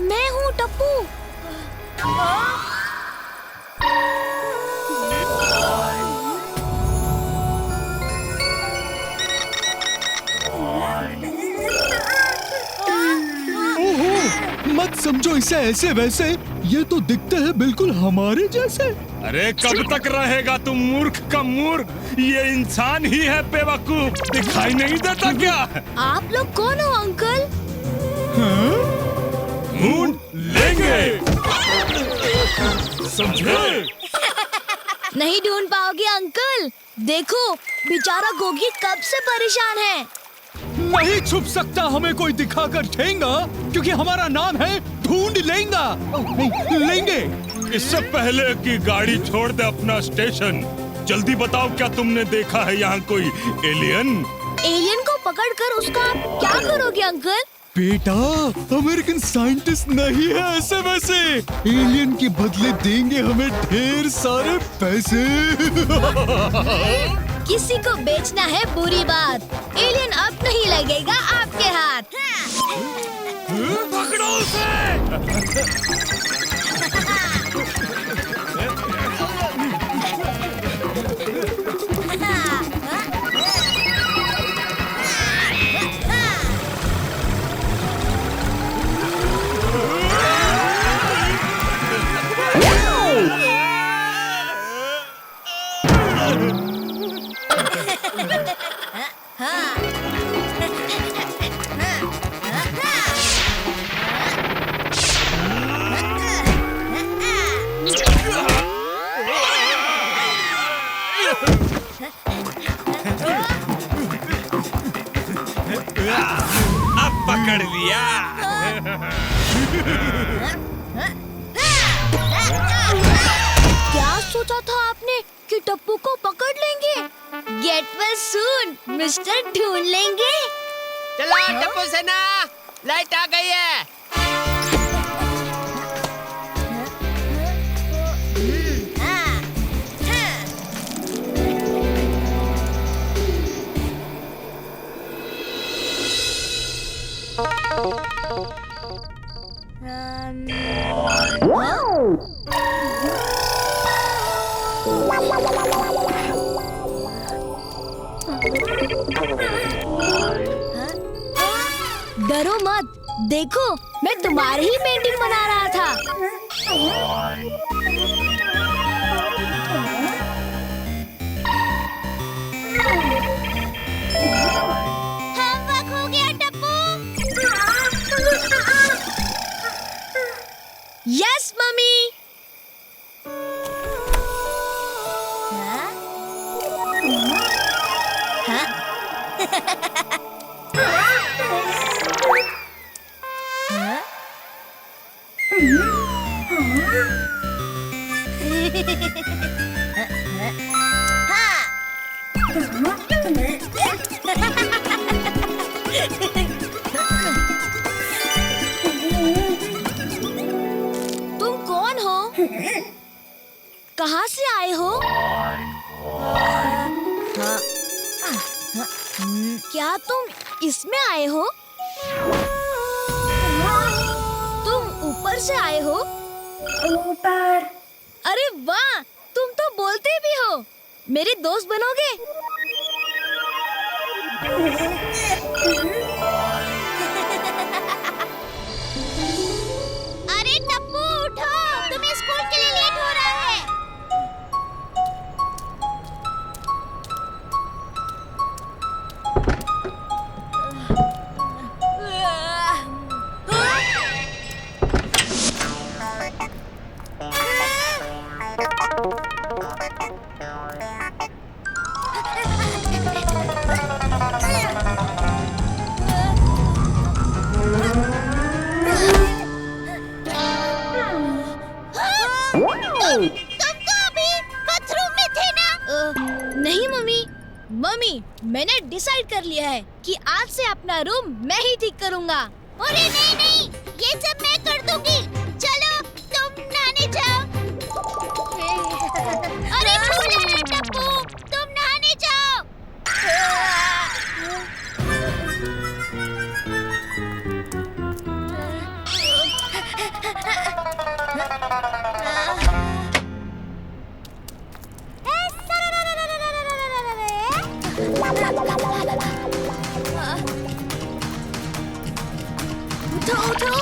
मैं हूँ टप्पू। मत समझो इसे ऐसे वैसे, ये तो दिखते हैं बिल्कुल हमारे जैसे। अरे कब तक रहेगा तुम मूर्ख का मूर्ख? ये इंसान ही है बेवकूफ, दिखाई नहीं देता क्या? आप लोग कौन हो अंकल? ढूंढ लेंगे, समझे? नहीं ढूंढ पाओगे अंकल। देखो बेचारा गोगी कब से परेशान है। नहीं छुप सकता हमें कोई दिखाकर ठेंगा, क्योंकि हमारा नाम है ढूंढ लेंगा। नहीं लेंगे। इससे पहले कि गाड़ी छोड़ दे अपना स्टेशन, जल्दी बताओ क्या तुमने देखा है यहाँ कोई एलियन? एलियन को पकड़कर उसका आप क्या करोगे अंकल? बेटा, अमेरिकन साइंटिस्ट नहीं है ऐसे वैसे। एलियन के बदले देंगे हमें ढेर सारे पैसे। किसी को बेचना है बुरी बात। एलियन अब नहीं लगेगा आपके हाथ। पकड़ो उसे। अब पकड़ लिया। क्या सोचा था आपने कि टप्पू को पकड़ लेंगे? गेट वेल सून मिस्टर ढूंढ लेंगे। चलो टप्पू सेना, लाइट आ गई है। डरो मत, देखो मैं तुम्हारी ही पेंटिंग बना रहा था। होमवर्क हो गया टप्पू? Yes mummy. कहाँ से आए हो? क्या तुम इसमें आए हो? तुम ऊपर से आए हो? ऊपर। अरे वाह, तुम तो बोलते भी हो। मेरे दोस्त बनोगे? अरे टप्पू उठो, तुम्हें स्कूल के लिए लेट हो रहा है। तुम तो अभी बाथरूम में थे ना? नहीं मम्मी, मैंने डिसाइड कर लिया है कि आज से अपना रूम मैं ही ठीक करूंगा। अरे नहीं, ये सब मैं कर दूंगी। चलो तुम नहाने जाओ। अरे भूला ना टप्पू, तुम नहाने जाओ। उठो।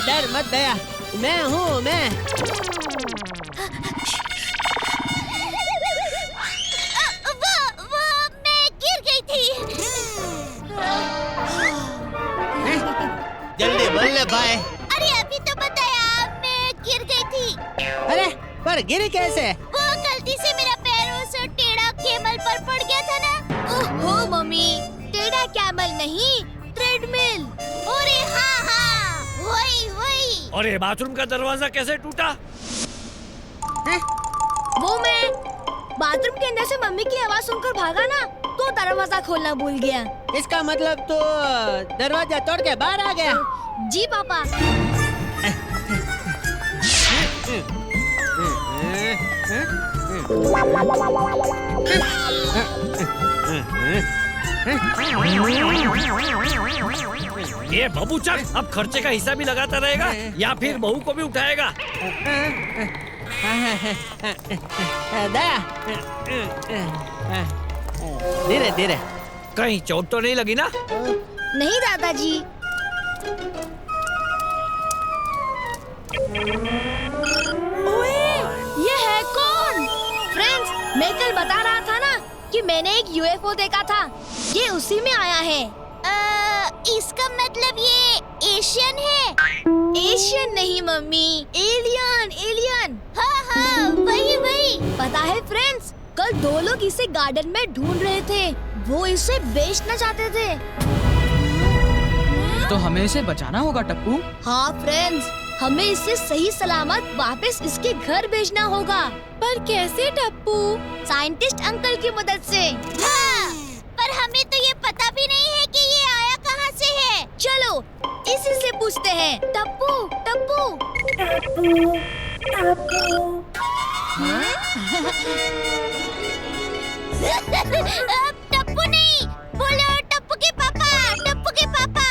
डर मत दया, मैं हूँ मैं। वो मैं गिर गई थी। जल्दी बोल ले भाई। अरे अभी तो बताया, मैं गिर गई थी। अरे पर गिरी कैसे? वो गलती से मेरा पैर उस टेढ़ा कैमल पर पड़ गया था ना। ओहो मम्मी, टेढ़ा कैमल नहीं, ट्रेडमिल। अरे हाँ, वही। अरे बाथरूम का दरवाजा कैसे टूटा? वो मैं बाथरूम के अंदर से मम्मी की आवाज सुनकर भागा ना, तो दरवाजा खोलना भूल गया। इसका मतलब तो दरवाजा तोड़ के बाहर आ गया? जी पापा। ये बबू चक अब खर्चे का हिस्सा भी लगाता रहेगा या फिर बहू को भी उठाएगा? दया, धीरे धीरे। कहीं चोट तो नहीं लगी ना? नहीं दादाजी। ओए, ये है कौन? फ्रेंड्स, मैं कल बता रहा था ना कि मैंने एक यूएफओ देखा था। ये उसी में आया है। इसका मतलब ये एशियन है? एशियन नहीं मम्मी, एलियन। हाँ, वही। पता है फ्रेंड्स, कल 2 लोग इसे गार्डन में ढूंढ रहे थे। वो इसे बेचना चाहते थे। तो हमें इसे बचाना होगा टप्पू। हाँ फ्रेंड्स, हमें इसे सही सलामत वापस इसके घर भेजना होगा। पर कैसे टप्पू? साइंटिस्ट अंकल की मदद से। हाँ, पर हमें तो ये पता भी नहीं है कि ये आया कहाँ से है। चलो इसी से पूछते हैं। टप्पू। टप्पू नहीं, बोलो टप्पू के पापा।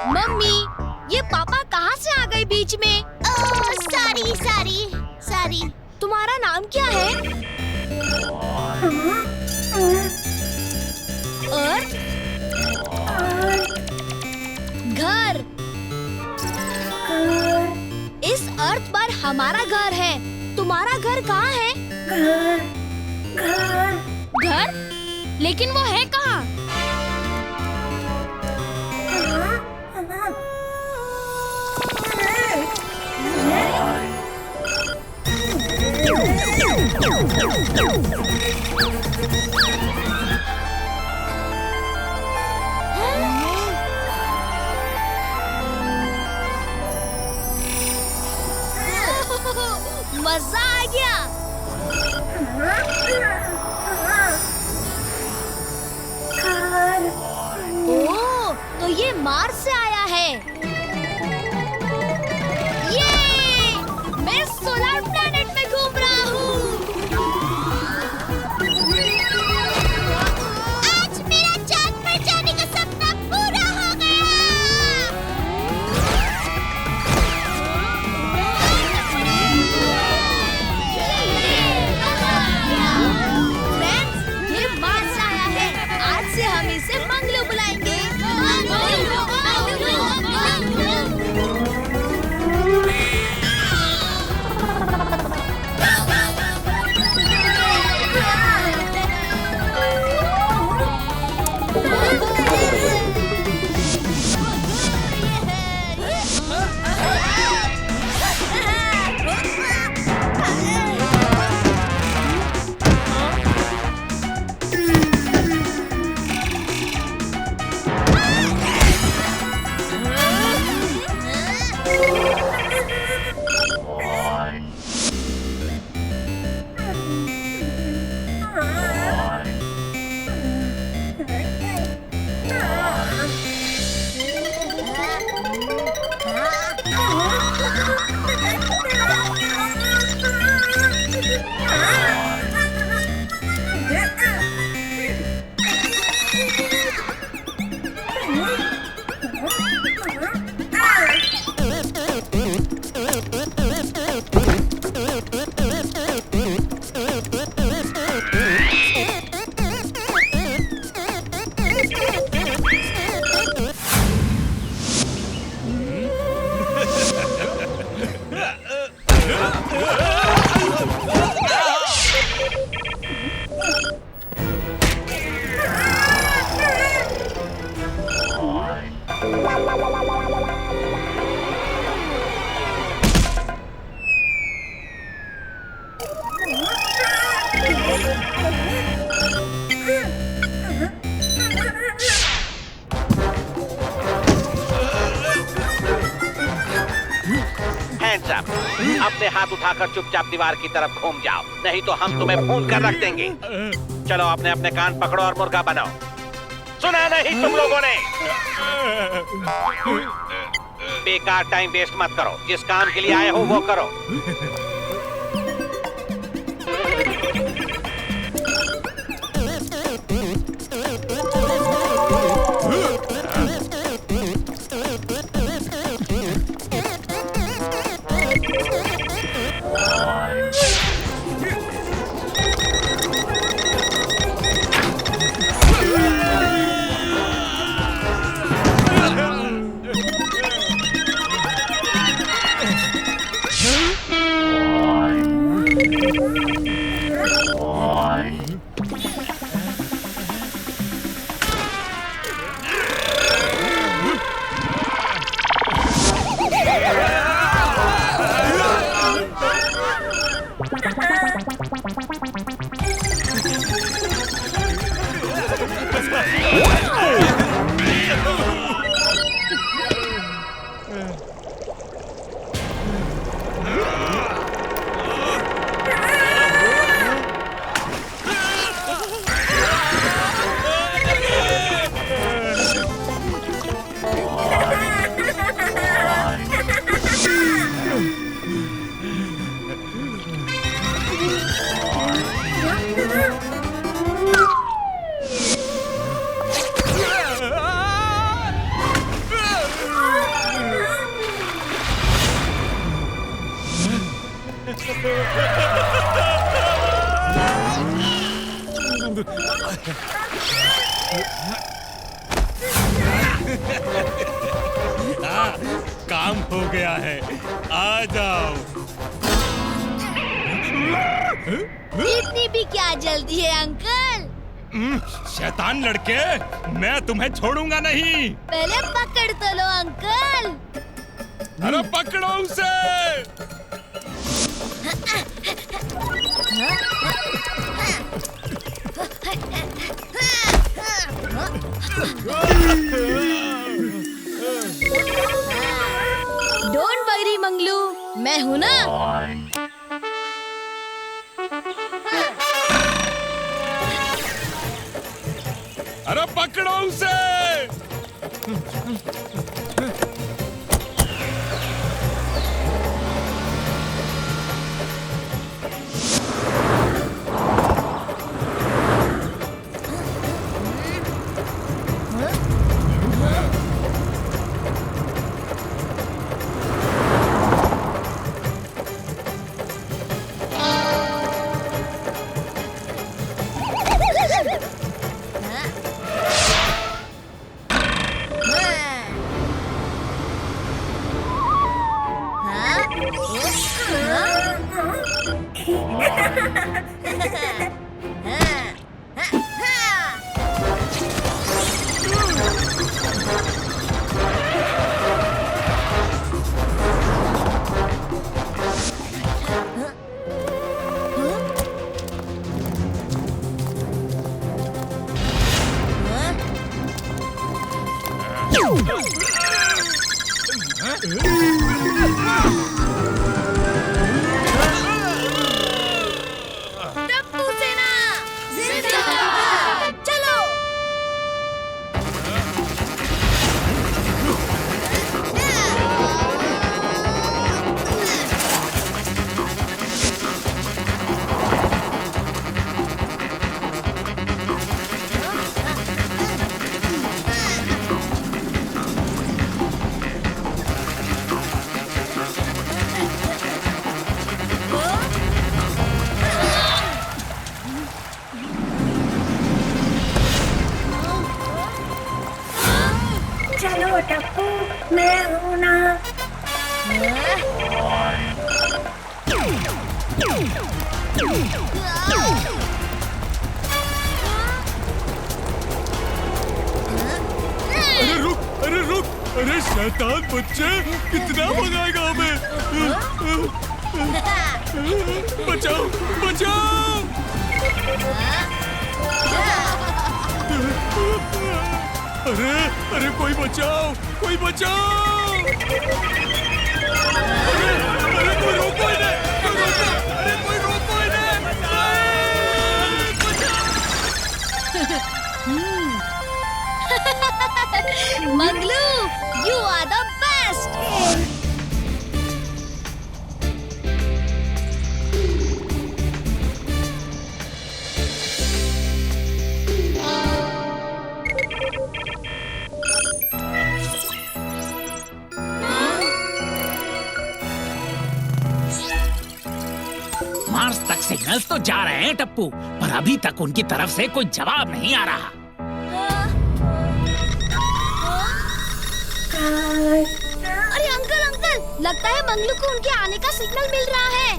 मम्मी, ये पापा कहाँ से आ गए बीच में? सॉरी। तुम्हारा नाम क्या है? अर्थ? घर। इस अर्थ पर हमारा घर है। तुम्हारा घर कहाँ है? घर? लेकिन वो है कहाँ? मजा आ गया। ओह, तो ये मार्स से आया है। ये मैं सोलर प्लैनेट में घूम रहा हूँ। आज मेरा चांद पर जाने का सपना पूरा हो गया। फ्रेंड्स, ये मार्स आया है। आज से हम इसे मंगलू बुलाएंगे। अपने हाथ उठाकर चुपचाप दीवार की तरफ घूम जाओ, नहीं तो हम तुम्हें भून कर रख देंगे। चलो अपने अपने कान पकड़ो और मुर्गा बनाओ। सुना नहीं तुम लोगों ने? बेकार टाइम वेस्ट मत करो, जिस काम के लिए आए हो वो करो। काम हो गया है। आ जाओ। इतनी भी क्या जल्दी है अंकल? शैतान लड़के, मैं तुम्हें छोड़ूंगा नहीं। पहले पकड़ तो लो अंकल। अरे पकड़ो उसे। डोंट वरी मंगलू, मैं हूँ ना। अरे पकड़ो उसे। टप्पू सेना जिंदाबाद। चलो। चलो टप्पू, मैं हूँ ना। अरे रुक, अरे रुक, अरे शैतान बच्चे, कितना भगाएगा हमें? बचाओ, बचाओ! अरे, अरे कोई बचाओ, कोई बचाओ! अरे कोई रोको इन्हें, कोई रोको, अरे कोई रोको इन्हें! Manglu, you are the best. Mars तक सिग्नल्स तो जा रहे हैं टप्पू, पर अभी तक उनकी तरफ से कोई जवाब नहीं आ रहा। अरे अंकल अंकल, लगता है मंगलू को उनके आने का सिग्नल मिल रहा है।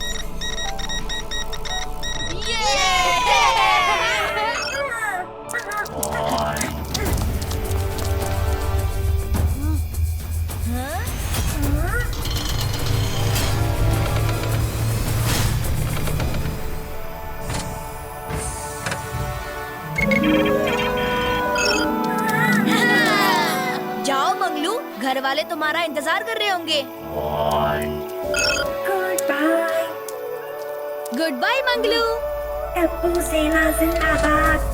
जाओ मंगलू, घर वाले तुम्हारा इंतजार कर रहे होंगे। Good bye Manglu. टप्पू सेना जिंदाबाद।